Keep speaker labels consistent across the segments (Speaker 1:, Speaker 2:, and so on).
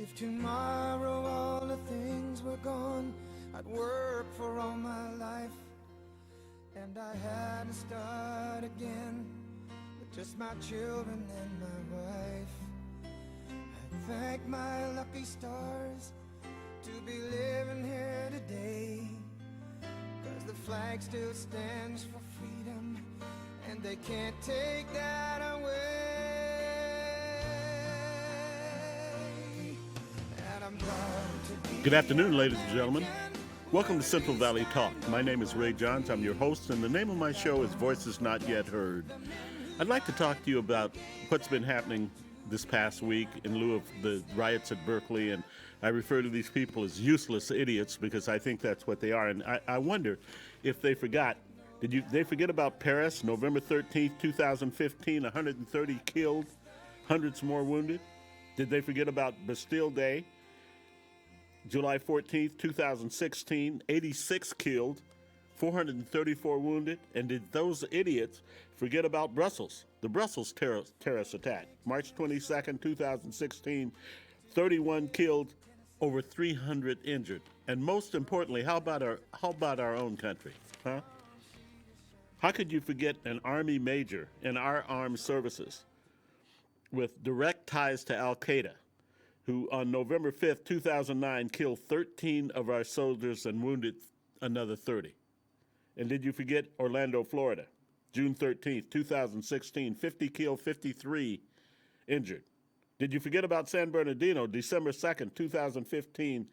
Speaker 1: If tomorrow all the things were gone, I'd work for all my life, and I had to start again with just my children and my wife. I thank my lucky stars to be living here today, 'cause the flag still stands for freedom, and they can't take that away. And I'm proud to be.
Speaker 2: Good afternoon, ladies and gentlemen. Welcome to Central Valley Talk. My name is Ray Johns. I'm your host, and the name of my show is Voices Not Yet Heard. I'd like to talk to you about what's been happening this past week in lieu of the riots at Berkeley, and I refer to these people as useless idiots because I think that's what they are. And I wonder if they forgot. They forget about Paris, November 13th, 2015, 130 killed, hundreds more wounded? Did they forget about Bastille Day, July 14th, 2016, 86 killed, 434 wounded? And did those idiots forget about Brussels, the Brussels terrorist attack, March 22nd, 2016, 31 killed, over 300 injured? And most importantly, how about our own country, huh? How could you forget an Army major in our armed services with direct ties to Al-Qaeda, who on November 5th, 2009, killed 13 of our soldiers and wounded another 30? And did you forget Orlando, Florida, June 13th, 2016, 50 killed, 53 injured? Did you forget about San Bernardino, December 2nd, 2015,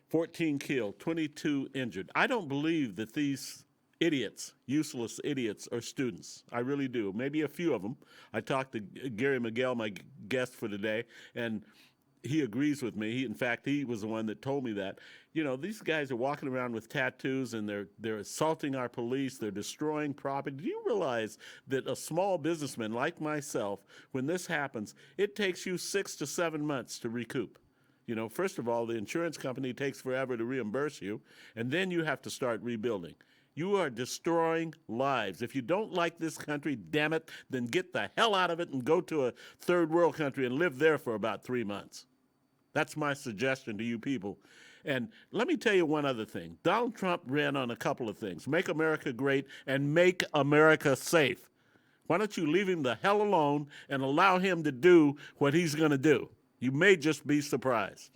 Speaker 2: 14 killed, 22 injured? I don't believe that these idiots, useless idiots, are students. I really do. Maybe a few of them. I talked to Gary Miguel, my guest for today, and he agrees with me. In fact, he was the one that told me that. You know, these guys are walking around with tattoos, and they're assaulting our police. They're destroying property. Do you realize that a small businessman like myself, when this happens, it takes you 6 to 7 months to recoup? You know, first of all, the insurance company takes forever to reimburse you, and then you have to start rebuilding. You are destroying lives. If you don't like this country, damn it, then get the hell out of it and go to a third world country and live there for about 3 months. That's my suggestion to you people. And let me tell you one other thing. Donald Trump ran on a couple of things: make America great and make America safe. Why don't you leave him the hell alone and allow him to do what he's going to do? You may just be surprised.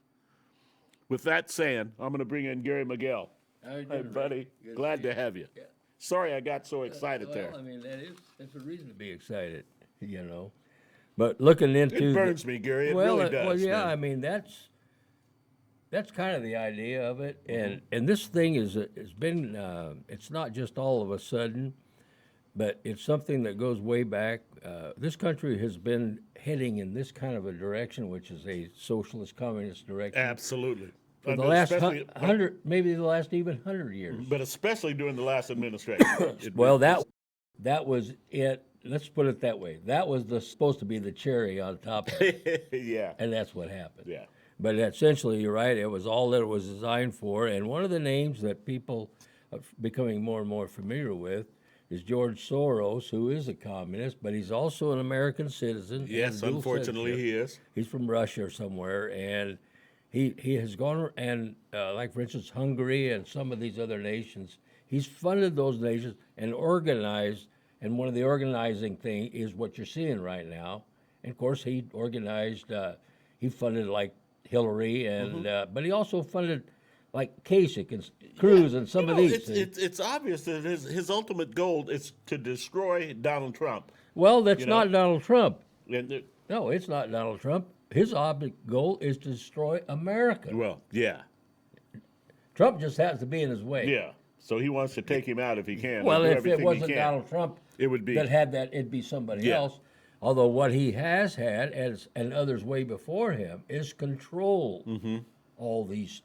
Speaker 2: With that saying, I'm going to bring in Gary Miguel. Hey, buddy. Glad to have you.
Speaker 3: Yeah.
Speaker 2: Sorry I got so excited there.
Speaker 3: Well, I mean, that's a reason to be excited, you know. But looking into
Speaker 2: It burns me, Gary. It really does.
Speaker 3: Well, yeah,
Speaker 2: man.
Speaker 3: I mean that's kind of the idea of it, and this thing has been it's not just all of a sudden, but it's something that goes way back. This country has been heading in this kind of a direction, which is a socialist communist direction.
Speaker 2: Absolutely.
Speaker 3: For the last 100, maybe the last even 100 years.
Speaker 2: But especially during the last administration.
Speaker 3: Well, that was it. Let's put it that way. That was supposed to be the cherry on top of it.
Speaker 2: Yeah.
Speaker 3: And that's what happened.
Speaker 2: Yeah.
Speaker 3: But essentially, you're right. It was all that it was designed for. And one of the names that people are becoming more and more familiar with is George Soros, who is a communist, but he's also an American citizen.
Speaker 2: Yes, unfortunately he is.
Speaker 3: He's from Russia or somewhere, and he has gone and like for instance Hungary and some of these other nations. He's funded those nations and organized. And one of the organizing thing is what you're seeing right now. And of course, he organized. He funded like Hillary, and but he also funded like Kasich and Cruz and some of these.
Speaker 2: It's obvious that his ultimate goal is to destroy Donald Trump.
Speaker 3: Well, that's not Donald Trump.
Speaker 2: No,
Speaker 3: it's not Donald Trump. His goal is to destroy America.
Speaker 2: Well, yeah.
Speaker 3: Trump just has to be in his way.
Speaker 2: Yeah. So he wants to take him out if he can.
Speaker 3: Well, if it wasn't Donald Trump,
Speaker 2: it would be
Speaker 3: that had that. It'd be somebody else. Although what he has had, and others way before him, is control all this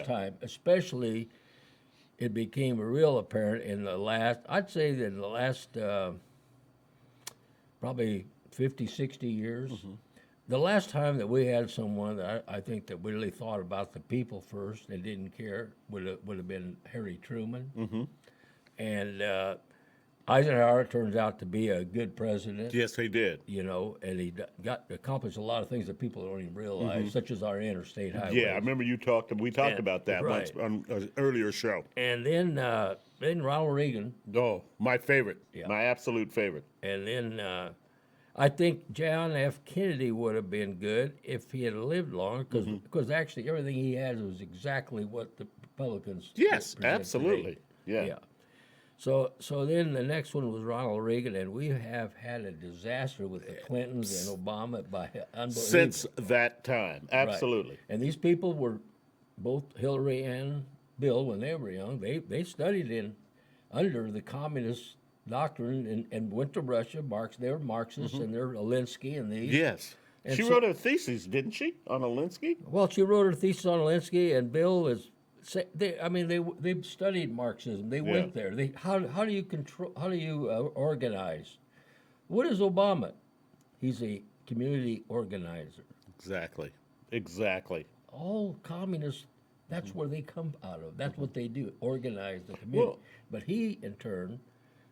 Speaker 3: time. Especially, it became real apparent in the last. I'd say that in the last probably 50, 60 years. The last time that we had someone that I think that really thought about the people first and didn't care would have been Harry Truman. And Eisenhower turns out to be a good president.
Speaker 2: Yes, he did.
Speaker 3: You know, and he got accomplished a lot of things that people don't even realize, such as our interstate highways.
Speaker 2: Yeah, I remember we talked
Speaker 3: And-
Speaker 2: about that
Speaker 3: right.
Speaker 2: once on an earlier show.
Speaker 3: And then Ronald Reagan,
Speaker 2: Oh, my favorite.
Speaker 3: Yeah.
Speaker 2: My absolute favorite.
Speaker 3: and then I think John F. Kennedy would have been good if he had lived longer, because actually everything he had was exactly what the Republicans.
Speaker 2: Yes,
Speaker 3: present
Speaker 2: absolutely.
Speaker 3: today.
Speaker 2: Yeah.
Speaker 3: So then the next one was Ronald Reagan, and we have had a disaster with the Clintons and Obama by unbelievable.
Speaker 2: Since that time.
Speaker 3: Right.
Speaker 2: Absolutely.
Speaker 3: And these people were both Hillary and Bill when they were young. They studied under the communist doctrine and went to Russia. They were Marxists, and they're Alinsky and these.
Speaker 2: Yes.
Speaker 3: And
Speaker 2: She
Speaker 3: so-
Speaker 2: wrote a thesis, didn't she, on Alinsky?
Speaker 3: Well, she wrote her thesis on Alinsky, and Bill is. They studied Marxism. They went there. How do you control? How do you organize? What is Obama? He's a community organizer.
Speaker 2: Exactly.
Speaker 3: All communists, that's where they come out of. That's what they do, organize the community.
Speaker 2: Well-
Speaker 3: But he, in turn,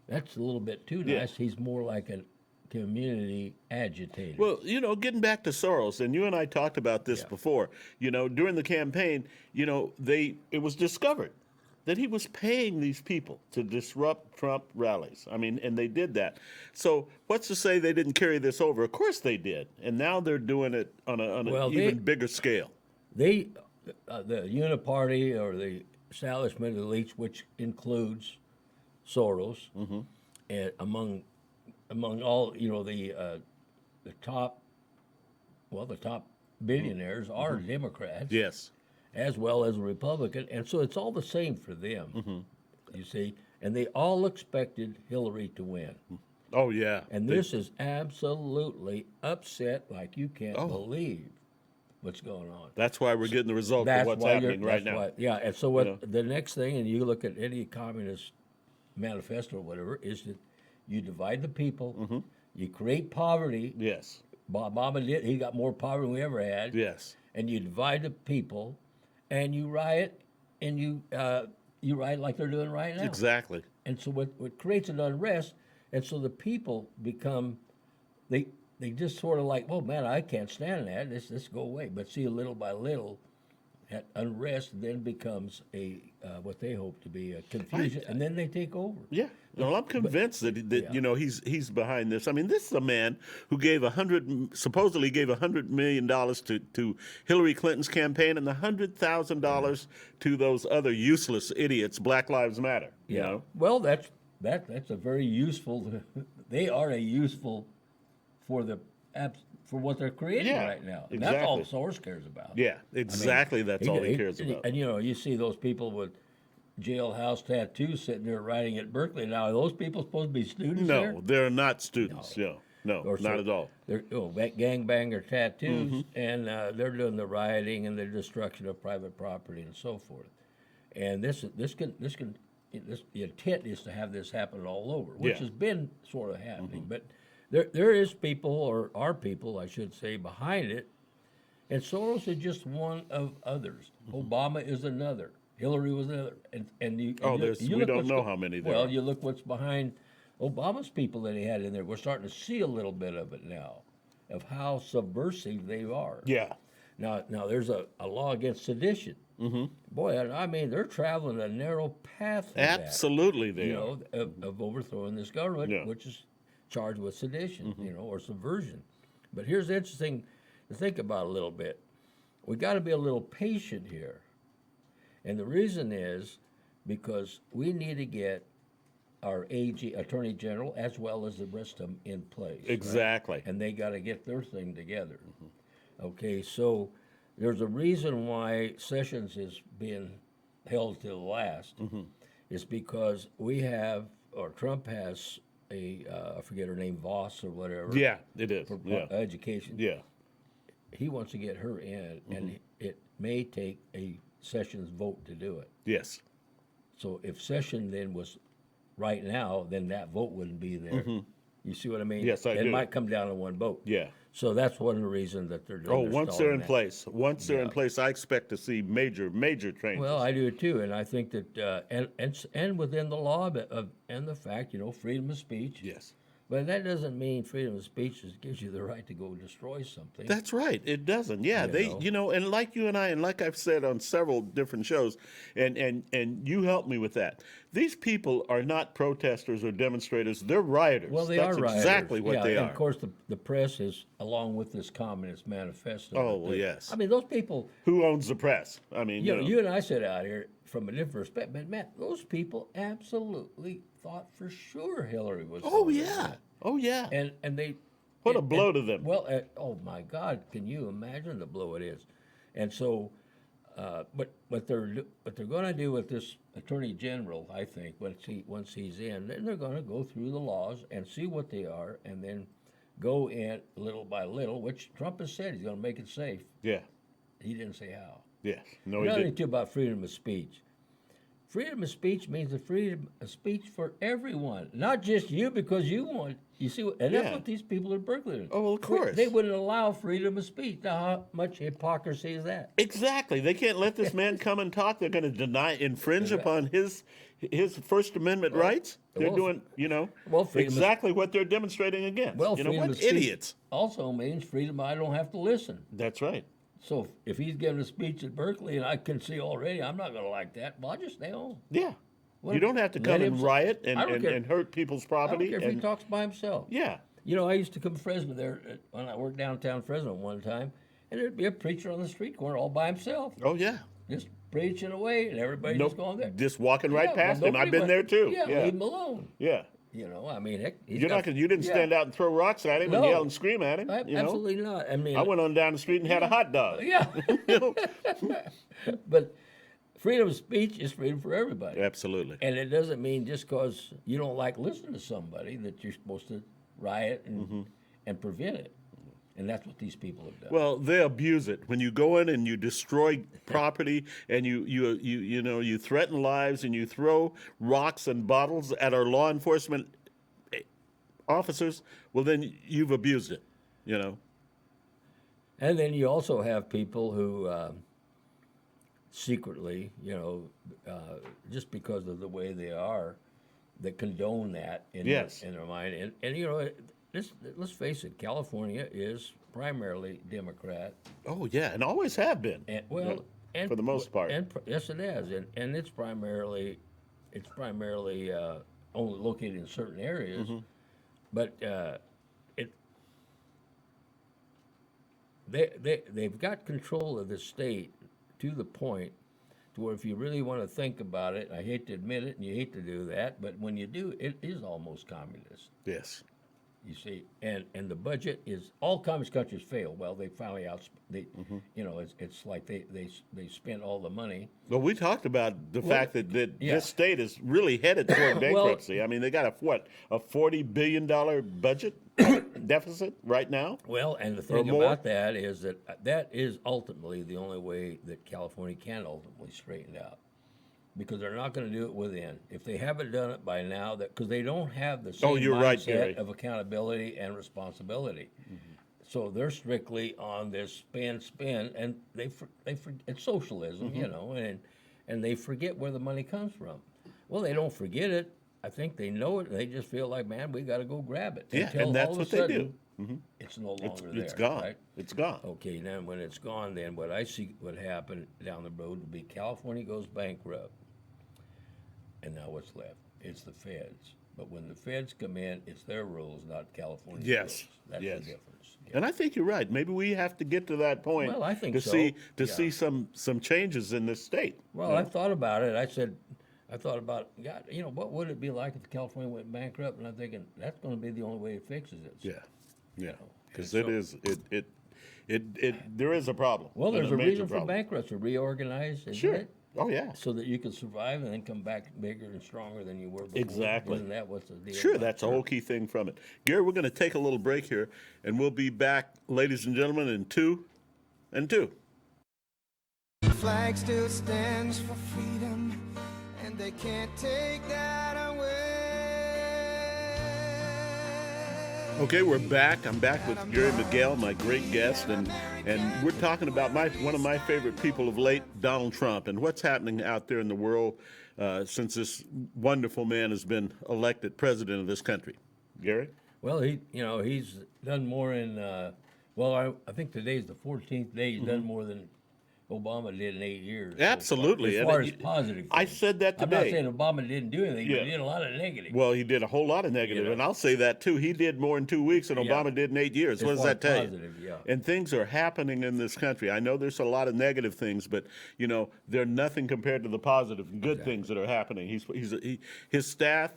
Speaker 3: that's a little bit too
Speaker 2: Yeah.
Speaker 3: nice. He's more like a community agitator.
Speaker 2: Well, getting back to Soros, and you and I talked about this before. During the campaign, it was discovered that he was paying these people to disrupt Trump rallies. I mean, and they did that. So what's to say they didn't carry this over? Of course they did, and now they're doing it on an even bigger scale.
Speaker 3: the Uniparty, or the establishment of the elites, which includes Soros, and among all the top billionaires are Democrats,
Speaker 2: Yes.
Speaker 3: as well as a Republican, and so it's all the same for them. You see, and they all expected Hillary to win,
Speaker 2: Oh yeah.
Speaker 3: and this is absolutely upset like you can't believe what's going on.
Speaker 2: That's why we're getting the result of
Speaker 3: That's
Speaker 2: what's
Speaker 3: why
Speaker 2: happening right
Speaker 3: that's
Speaker 2: now.
Speaker 3: why- yeah, and so what the next thing, and you look at any communist manifesto or whatever, is that you divide the people, you create poverty.
Speaker 2: Yes.
Speaker 3: Obama did; he got more poverty than we ever had.
Speaker 2: Yes.
Speaker 3: And you divide the people, and you riot, and you riot like they're doing right now.
Speaker 2: Exactly.
Speaker 3: And so what creates an unrest, and so the people become, they just sort of like, oh man, I can't stand that. This go away. But see, little by little, that unrest then becomes a what they hope to be a confusion, and then they take over.
Speaker 2: Yeah. Well, I'm convinced that he's behind this. I mean, this is a man who supposedly gave $100 million to Hillary Clinton's campaign, and $100,000 to those other useless idiots, Black Lives Matter. You know?
Speaker 3: Well, that's a very useful. They are a useful for what they're creating right now. And that's all Soros cares about.
Speaker 2: Yeah, exactly. That's all he cares
Speaker 3: and,
Speaker 2: about.
Speaker 3: And you see those people with jailhouse tattoos sitting there writing at Berkeley. Now, are those people supposed to be students there?
Speaker 2: No, they're not students. No,
Speaker 3: Or
Speaker 2: not at all.
Speaker 3: They're gangbanger tattoos, and they're doing the rioting and the destruction of private property and so forth. And the intent is to have this happen all over, which has been sort of happening. But there is people, or are people, I should say, behind it. And Soros is just one of others. Obama is another. Hillary was another. We
Speaker 2: don't know how many there
Speaker 3: Well,
Speaker 2: are.
Speaker 3: you look what's behind Obama's people that he had in there. We're starting to see a little bit of it now, of how subversive they are.
Speaker 2: Yeah.
Speaker 3: Now there's a law against sedition. Boy, I mean, they're traveling a narrow path. Of
Speaker 2: Absolutely,
Speaker 3: that,
Speaker 2: they are.
Speaker 3: of overthrowing this government, which is charged with sedition, or subversion. But here's the interesting to think about a little bit. We got to be a little patient here, and the reason is because we need to get our AG, Attorney General, as well as the rest of them in place. right?
Speaker 2: Exactly.
Speaker 3: And they got to get their thing together. Okay, so there's a reason why Sessions is being held to the last. It's because Trump has I forget her name, Voss or whatever.
Speaker 2: Yeah, it is.
Speaker 3: For
Speaker 2: Yeah.
Speaker 3: education.
Speaker 2: Yeah.
Speaker 3: He wants to get her in, and it may take a Sessions vote to do it.
Speaker 2: Yes.
Speaker 3: So if Session then was right now, then that vote wouldn't be there. You see what I mean?
Speaker 2: Yes, I
Speaker 3: it
Speaker 2: do.
Speaker 3: might come down to one vote.
Speaker 2: Yeah.
Speaker 3: So that's one of the reasons that they're doing.
Speaker 2: Oh, once they're in place, I expect to see major changes.
Speaker 3: Well, I do too, and I think that and within the law and the fact, freedom of speech.
Speaker 2: Yes.
Speaker 3: But that doesn't mean freedom of speech gives you the right to go destroy something.
Speaker 2: That's right. It doesn't. Yeah, and like you and I, and like I've said on several different shows, and you helped me with that. These people are not protesters or demonstrators. They're rioters.
Speaker 3: Well, they
Speaker 2: That's
Speaker 3: are rioters.
Speaker 2: exactly what they
Speaker 3: and
Speaker 2: are.
Speaker 3: of course, the press is, along with this Communist Manifesto.
Speaker 2: Oh, well, yes.
Speaker 3: I mean, those people,
Speaker 2: Who owns the press? I mean,
Speaker 3: you and I sit out here from a different respect, but man, those people absolutely thought for sure Hillary was.
Speaker 2: Oh,
Speaker 3: going to
Speaker 2: yeah.
Speaker 3: win.
Speaker 2: Oh, yeah.
Speaker 3: And they.
Speaker 2: What a blow to them.
Speaker 3: Well, oh my God, can you imagine the blow it is? And so, but what they're going to do with this Attorney General, I think, once he's in, then they're going to go through the laws and see what they are, and then go in little by little, which Trump has said he's going to make it safe.
Speaker 2: Yeah.
Speaker 3: He didn't say how.
Speaker 2: Yes. No, he
Speaker 3: Another
Speaker 2: didn't.
Speaker 3: thing too about freedom of speech. Freedom of speech means the freedom of speech for everyone, not just you because you want. You see, and that's
Speaker 2: Yeah.
Speaker 3: what these people in Berkeley do.
Speaker 2: Oh, well, of course.
Speaker 3: They wouldn't allow freedom of speech. Now, how much hypocrisy is that?
Speaker 2: Exactly. They can't let this man come and talk. They're going to infringe upon his First Amendment rights. They're
Speaker 3: well,
Speaker 2: doing,
Speaker 3: freedom of-
Speaker 2: exactly what they're demonstrating against.
Speaker 3: Well,
Speaker 2: you know
Speaker 3: freedom
Speaker 2: what?
Speaker 3: of speech
Speaker 2: Idiots.
Speaker 3: also means freedom. I don't have to listen.
Speaker 2: That's right.
Speaker 3: So if he's giving a speech at Berkeley, and I can see already, I'm not going to like that. Well, I'll just stay home.
Speaker 2: Yeah.
Speaker 3: What-
Speaker 2: You don't have to
Speaker 3: let
Speaker 2: come
Speaker 3: him
Speaker 2: and
Speaker 3: say-
Speaker 2: riot
Speaker 3: I don't care.
Speaker 2: and hurt people's
Speaker 3: I
Speaker 2: property.
Speaker 3: don't care if he
Speaker 2: and,
Speaker 3: talks by himself.
Speaker 2: yeah.
Speaker 3: I used to come to Fresno there when I worked downtown Fresno one time, and there'd be a preacher on the street corner all by himself,
Speaker 2: Oh, yeah.
Speaker 3: just preaching away, and everybody just going there.
Speaker 2: Just walking right
Speaker 3: Yeah,
Speaker 2: past
Speaker 3: well,
Speaker 2: him. I've
Speaker 3: nobody
Speaker 2: been
Speaker 3: went-
Speaker 2: there too.
Speaker 3: Yeah,
Speaker 2: Yeah.
Speaker 3: leave him alone.
Speaker 2: Yeah.
Speaker 3: I mean, heck, he's
Speaker 2: You're
Speaker 3: got-
Speaker 2: not gonna, you didn't
Speaker 3: yeah.
Speaker 2: stand out and throw rocks at him and
Speaker 3: No.
Speaker 2: yell and scream at him.
Speaker 3: Absolutely not. I mean,
Speaker 2: I went on down the street and had a hot dog.
Speaker 3: yeah,
Speaker 2: You know?
Speaker 3: but freedom of speech is freedom for everybody.
Speaker 2: Absolutely.
Speaker 3: And it doesn't mean just because you don't like listening to somebody that you're supposed to riot and prevent it. And that's what these people have done.
Speaker 2: Well, they abuse it when you go in and you destroy property and you threaten lives and you throw rocks and bottles at our law enforcement officers. Well, then you've abused it.
Speaker 3: And then you also have people who secretly, just because of the way they are, that condone that in
Speaker 2: Yes.
Speaker 3: their mind. Let's face it, California is primarily Democrat.
Speaker 2: Oh yeah, and always have been.
Speaker 3: And well, and
Speaker 2: for the most part.
Speaker 3: yes, it is, and it's primarily only located in certain areas, but they've got control of the state to the point to where if you really want to think about it, I hate to admit it, and you hate to do that, but when you do, it is almost communist.
Speaker 2: Yes.
Speaker 3: You see, and the budget is all communist countries fail. Well, they finally it's like they spent all the money.
Speaker 2: Well, we talked about the fact that
Speaker 3: yeah.
Speaker 2: this state is really headed toward bankruptcy. I mean, they got a $40 billion budget deficit right now.
Speaker 3: Well, and the thing
Speaker 2: more.
Speaker 3: about that is that is ultimately the only way that California can ultimately straighten out. Because they're not going to do it within. If they haven't done it by now, because they don't have the same
Speaker 2: you're right,
Speaker 3: mindset
Speaker 2: Gary.
Speaker 3: of accountability and responsibility. So they're strictly on this spin, and it's socialism, and they forget where the money comes from. Well, they don't forget it. I think they know it. They just feel like, man, we got to go grab it.
Speaker 2: Yeah,
Speaker 3: Until
Speaker 2: and that's
Speaker 3: all of
Speaker 2: what
Speaker 3: a
Speaker 2: they
Speaker 3: sudden,
Speaker 2: do.
Speaker 3: It's no longer there.
Speaker 2: It's gone.
Speaker 3: Right?
Speaker 2: It's gone.
Speaker 3: Okay, then when it's gone, then what I see would happen down the road would be California goes bankrupt. And now what's left? It's the feds. But when the feds come in, it's their rules, not California's
Speaker 2: Yes.
Speaker 3: rules. That's
Speaker 2: Yes.
Speaker 3: the difference. Yeah.
Speaker 2: And I think you're right. Maybe we have to get to that point
Speaker 3: Well, I think
Speaker 2: to
Speaker 3: so.
Speaker 2: see
Speaker 3: Yeah.
Speaker 2: some changes in this state.
Speaker 3: Well, I thought about it. I thought about, God, what would it be like if California went bankrupt? And I'm thinking, that's going to be the only way it fixes it.
Speaker 2: Yeah. Because
Speaker 3: And
Speaker 2: there is a problem.
Speaker 3: Well, there's
Speaker 2: a
Speaker 3: a
Speaker 2: major
Speaker 3: reason for
Speaker 2: problem.
Speaker 3: bankruptcy, reorganize, isn't
Speaker 2: Sure.
Speaker 3: it?
Speaker 2: Oh yeah.
Speaker 3: So that you can survive and then come back bigger and stronger than you were before.
Speaker 2: Exactly.
Speaker 3: Isn't that what's the deal?
Speaker 2: Sure,
Speaker 3: about?
Speaker 2: that's a whole key thing from it. Gary, we're going to take a little break here, and we'll be back, ladies and gentlemen, in 2 and 2.
Speaker 1: The flag still stands for freedom, and they can't take that away.
Speaker 2: Okay, we're back. I'm back with Gary Miguel, my great guest, and we're talking about one of my favorite people of late, Donald Trump, and what's happening out there in the world since this wonderful man has been elected president of this country. Gary?
Speaker 3: Well, he's done more in. I think today's the 14th day. He's done more than Obama did in 8 years.
Speaker 2: Absolutely.
Speaker 3: So far, as positive.
Speaker 2: I
Speaker 3: things.
Speaker 2: said that today.
Speaker 3: I'm not saying Obama didn't do anything,
Speaker 2: Yeah.
Speaker 3: but he did a lot of negative.
Speaker 2: Well, he did a whole lot of negative, and I'll say that too. He did more in 2 weeks than Obama did in 8 years. What does that tell you?
Speaker 3: Yeah.
Speaker 2: And things are happening in this country. I know there's a lot of negative things, but they're nothing compared to the positive and good things that are happening. His staff,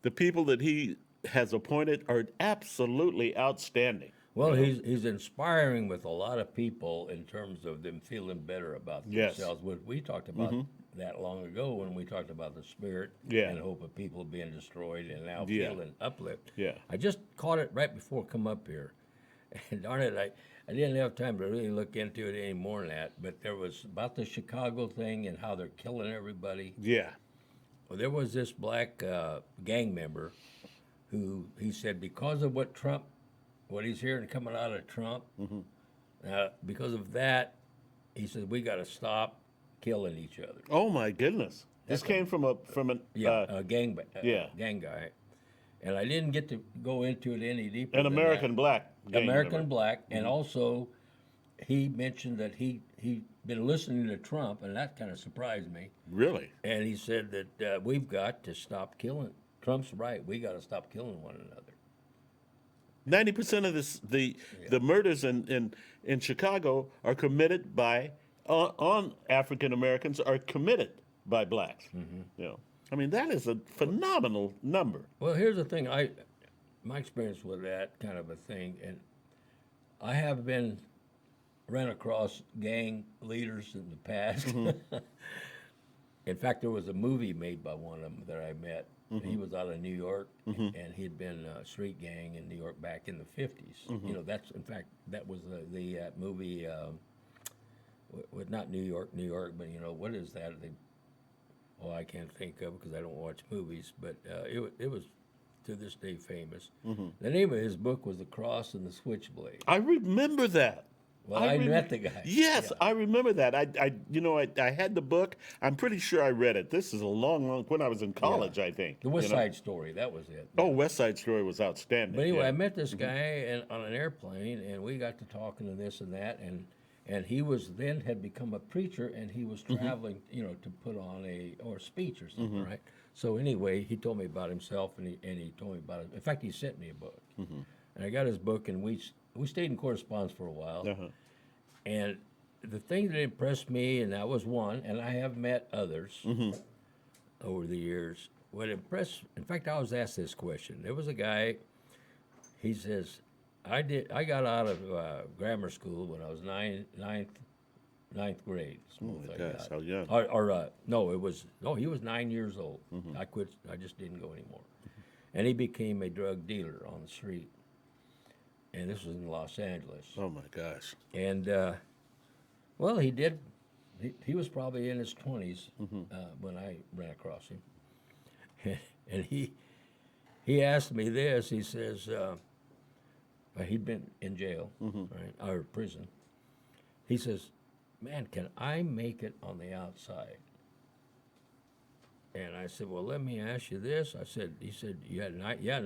Speaker 2: the people that he has appointed, are absolutely outstanding.
Speaker 3: Well, he's inspiring with a lot of people in terms of them feeling better about themselves. We talked about that long ago when we talked about the spirit and hope of people being destroyed and now feeling uplift.
Speaker 2: Yeah.
Speaker 3: I just caught it right before I come up here. And darn it, I didn't have time to really look into it any more than that, but there was about the Chicago thing and how they're killing everybody.
Speaker 2: Yeah.
Speaker 3: Well, there was this black gang member who he said because of what he's hearing coming out of Trump, because of that, he said we got to stop killing each other.
Speaker 2: Oh my goodness! This came from a
Speaker 3: gang guy, and I didn't get to go into it any deeper.
Speaker 2: An American black.
Speaker 3: American black, and also he mentioned that he'd been listening to Trump, and that kind of surprised me.
Speaker 2: Really?
Speaker 3: And he said that we've got to stop killing. Trump's right. We got to stop killing one another.
Speaker 2: 90% of the murders in Chicago are committed by on African Americans are committed by blacks. I mean that is a phenomenal number.
Speaker 3: Well, here's the thing. My experience with that kind of a thing, and I have ran across gang leaders in the past. In fact, there was a movie made by one of them that I met. He was out of New York, and he'd been a street gang in New York back in the 50s. That was the movie, not New York, but what is that? I can't think of it because I don't watch movies, but it was to this day famous. The name of his book was The Cross and the Switchblade.
Speaker 2: I remember that.
Speaker 3: Well, I met the guy.
Speaker 2: Yes, I remember that. I had the book. I'm pretty sure I read it. This is a long when I was in college, I think.
Speaker 3: The West Side Story, that was it.
Speaker 2: Oh, West Side Story was outstanding.
Speaker 3: But anyway, I met this guy on an airplane, and we got to talking to this and that, and he had become a preacher, and he was traveling, to put on a speech or something, right? So anyway, he told me about himself, and he told me about it. In fact, he sent me a book, and I got his book, and we stayed in correspondence for a while. And the thing that impressed me, and that was one, and I have met others over the years. In fact, I was asked this question. There was a guy. He says, I got out of grammar school when I was ninth grade.
Speaker 2: Oh my gosh, how young!
Speaker 3: He was 9 years old. I quit. I just didn't go anymore. And he became a drug dealer on the street. And this was in Los Angeles.
Speaker 2: Oh my gosh!
Speaker 3: And he did. He was probably in his 20s when I ran across him. And he asked me this. He says he'd been in jail, right, or prison. He says, "Man, can I make it on the outside?" And I said, well, let me ask you this. He said, you had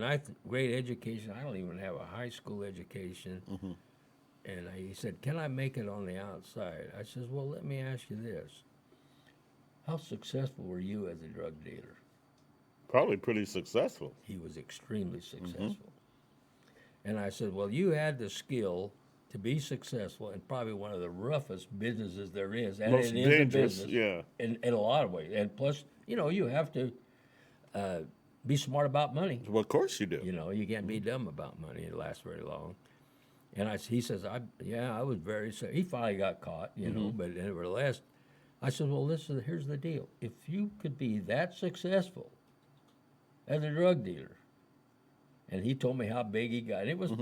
Speaker 3: ninth grade education. I don't even have a high school education. And he said, can I make it on the outside? I said, well, let me ask you this. How successful were you as a drug dealer?
Speaker 2: Probably pretty successful.
Speaker 3: He was extremely successful. And I said, well, you had the skill to be successful in probably one of the roughest businesses there is. And
Speaker 2: Most
Speaker 3: it is
Speaker 2: dangerous,
Speaker 3: a business in a lot of ways. And plus, you have to be smart about money.
Speaker 2: Well, of course you do.
Speaker 3: You can't be dumb about money. It lasts very long. And he says, I was very sick. He finally got caught, but nevertheless, I said, well, here's the deal. If you could be that successful as a drug dealer, and he told me how big he got. It was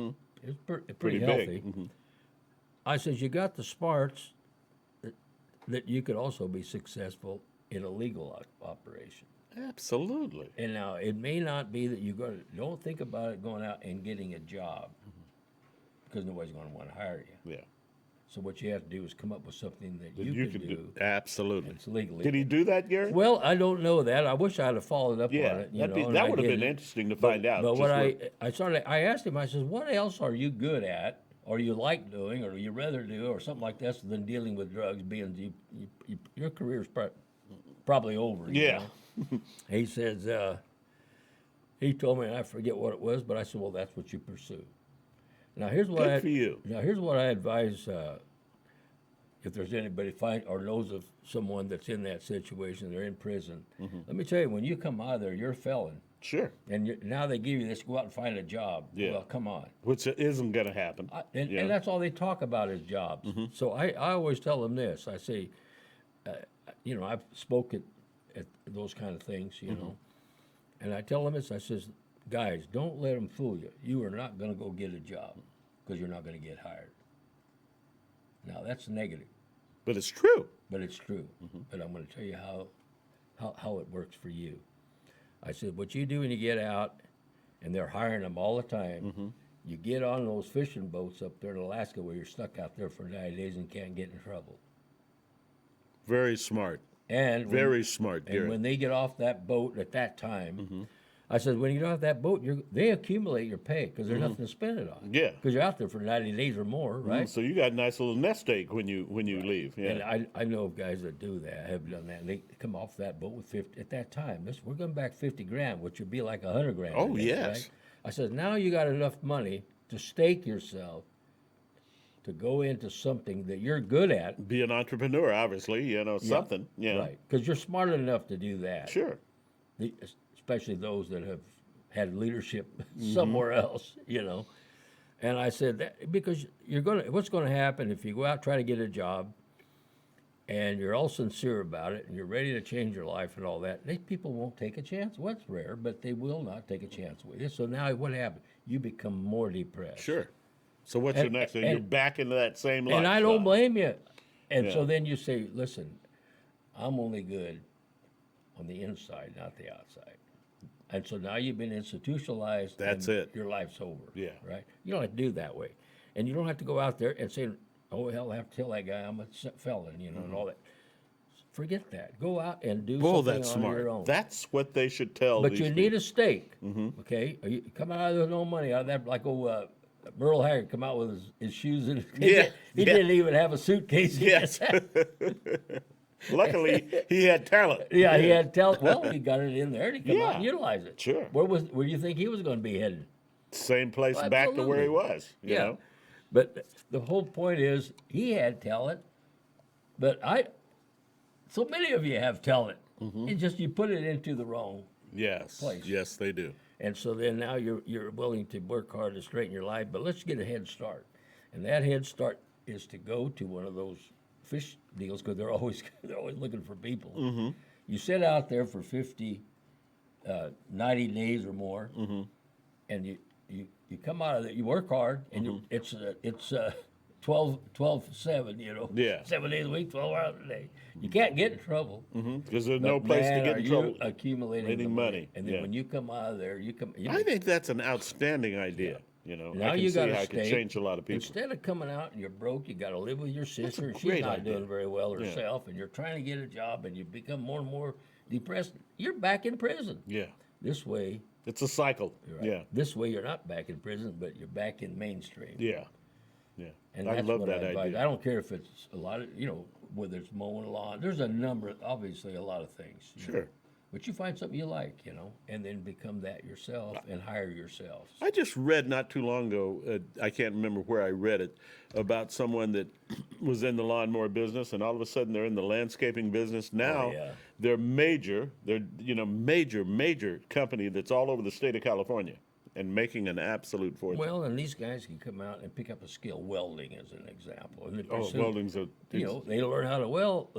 Speaker 3: pretty healthy.
Speaker 2: Big.
Speaker 3: I says, you got the smarts that you could also be successful in a legal operation.
Speaker 2: Absolutely.
Speaker 3: And now it may not be that don't think about it going out and getting a job because nobody's going to want to hire you.
Speaker 2: Yeah.
Speaker 3: So what you have to do is come up with something that
Speaker 2: That
Speaker 3: you can do.
Speaker 2: Absolutely.
Speaker 3: It's legally.
Speaker 2: Did he do that, Gary?
Speaker 3: Well, I don't know that. I wish I'd have followed up
Speaker 2: Yeah,
Speaker 3: on it.
Speaker 2: that would have been interesting to find out.
Speaker 3: But
Speaker 2: just
Speaker 3: I asked him. I said, "What else are you good at, or you like doing, or you rather do, or something like this than dealing with drugs? Being your career's probably over."
Speaker 2: Yeah.
Speaker 3: He says. He told me, and I forget what it was, but I said, "Well, that's what you pursue." Now here's what
Speaker 2: Good for you.
Speaker 3: Now here's what I advise. If there's anybody or knows of someone that's in that situation, they're in prison. Let me tell you, when you come out of there, you're a felon.
Speaker 2: Sure.
Speaker 3: And now they give you this, go out and find a job.
Speaker 2: Yeah.
Speaker 3: Well, come on.
Speaker 2: Which isn't going to happen.
Speaker 3: And that's all they talk about is jobs. So I always tell them this. I say, I've spoken at those kind of things, you know. And I tell them this. I says, guys, don't let them fool you. You are not going to go get a job because you're not going to get hired. Now, that's negative.
Speaker 2: But it's true.
Speaker 3: But it's true. But I'm going to tell you how it works for you. I said, what you do when you get out, and they're hiring them all the time, you get on those fishing boats up there in Alaska where you're stuck out there for 90 days and can't get in trouble.
Speaker 2: Very smart.
Speaker 3: And
Speaker 2: Very smart, Gary.
Speaker 3: And when they get off that boat at that time, I said, when you get off that boat, they accumulate your pay because there's nothing to spend it on.
Speaker 2: Yeah.
Speaker 3: Because you're out there for 90 days or more, right?
Speaker 2: So you got a nice little nest egg when you leave. Yeah.
Speaker 3: And I know of guys that do that, have done that. And they come off that boat with 50 at that time. We're going back 50 grand, which would be like 100 grand.
Speaker 2: Oh,
Speaker 3: today,
Speaker 2: yes.
Speaker 3: Right? I said, now you got enough money to stake yourself to go into something that you're good at.
Speaker 2: Be an entrepreneur, obviously, something. Yeah.
Speaker 3: Right. Because you're smart enough to do that.
Speaker 2: Sure.
Speaker 3: Especially those that have had leadership somewhere else, And I said that because what's going to happen if you go out, try to get a job, and you're all sincere about it, and you're ready to change your life and all that, people won't take a chance. Well, it's rare, but they will not take a chance with you. So now what happens? You become more depressed.
Speaker 2: Sure. So what's your next thing? You're back into that same life.
Speaker 3: And I don't blame you. And so
Speaker 2: Yeah.
Speaker 3: then you say, listen, I'm only good on the inside, not the outside. And so now you've been institutionalized.
Speaker 2: That's
Speaker 3: and
Speaker 2: it.
Speaker 3: Your life's over.
Speaker 2: Yeah.
Speaker 3: Right? You don't have to do it that way. And you don't have to go out there and say, oh, hell, I have to tell that guy I'm a felon, and all that. Forget that. Go out and do
Speaker 2: Well,
Speaker 3: something
Speaker 2: that's
Speaker 3: on
Speaker 2: smart.
Speaker 3: your own.
Speaker 2: That's what they should tell
Speaker 3: But
Speaker 2: these
Speaker 3: you need
Speaker 2: people.
Speaker 3: a stake, okay? You come out of there with no money. Out of that, like Merle Haggard come out with his shoes in.
Speaker 2: Yeah,
Speaker 3: He
Speaker 2: yeah.
Speaker 3: didn't even have a suitcase.
Speaker 2: Yes. Luckily, he had talent.
Speaker 3: Yeah, he had talent. Well, he got it in there and he come out
Speaker 2: Yeah.
Speaker 3: and utilize it.
Speaker 2: Sure.
Speaker 3: Where do you think he was going to be headed?
Speaker 2: Same place
Speaker 3: Well,
Speaker 2: back to where he
Speaker 3: absolutely.
Speaker 2: was. You know?
Speaker 3: But the whole point is he had talent, but so many of you have talent. It's just you put it into the wrong.
Speaker 2: Yes.
Speaker 3: Place.
Speaker 2: Yes, they do.
Speaker 3: And so then now you're willing to work hard to straighten your life, but let's get a head start. And that head start is to go to one of those fish deals because they're always looking for people. You sit out there for 90 days or more, and you come out of there. You work hard, and it's 12/7.
Speaker 2: Yeah.
Speaker 3: 7 days a week, 12 hours a day. You can't get in trouble.
Speaker 2: Because there's no place to
Speaker 3: Man,
Speaker 2: get
Speaker 3: are
Speaker 2: in
Speaker 3: you
Speaker 2: trouble.
Speaker 3: accumulating the
Speaker 2: money.
Speaker 3: and then
Speaker 2: Yeah.
Speaker 3: when you come out of there, you
Speaker 2: I think that's an outstanding idea.
Speaker 3: now
Speaker 2: I can
Speaker 3: you
Speaker 2: see
Speaker 3: got
Speaker 2: how
Speaker 3: to
Speaker 2: it could
Speaker 3: stay.
Speaker 2: change a lot of people.
Speaker 3: Instead of coming out and you're broke, you got to live with your sister, and she's
Speaker 2: great
Speaker 3: not
Speaker 2: idea.
Speaker 3: doing very well herself, and you're trying to get a job, and you become more and more depressed. You're back in prison.
Speaker 2: Yeah.
Speaker 3: This way,
Speaker 2: It's a cycle.
Speaker 3: right,
Speaker 2: Yeah.
Speaker 3: This way you're not back in prison, but you're back in mainstream.
Speaker 2: Yeah. Yeah.
Speaker 3: And
Speaker 2: I
Speaker 3: that's
Speaker 2: love
Speaker 3: what
Speaker 2: that
Speaker 3: I advise.
Speaker 2: idea.
Speaker 3: I don't care if it's a lot of, whether it's mowing a lawn. There's a number, obviously, a lot of things.
Speaker 2: Sure.
Speaker 3: But you find something you like, and then become that yourself and hire yourselves.
Speaker 2: I just read not too long ago, I can't remember where I read it, about someone that was in the lawnmower business and all of a sudden they're in the landscaping business. Now
Speaker 3: yeah.
Speaker 2: they're major company that's all over the state of California and making an absolute fortune.
Speaker 3: Well, and these guys can come out and pick up a skill. Welding is an example. And they pursue,
Speaker 2: welding's a...
Speaker 3: they learn how to weld.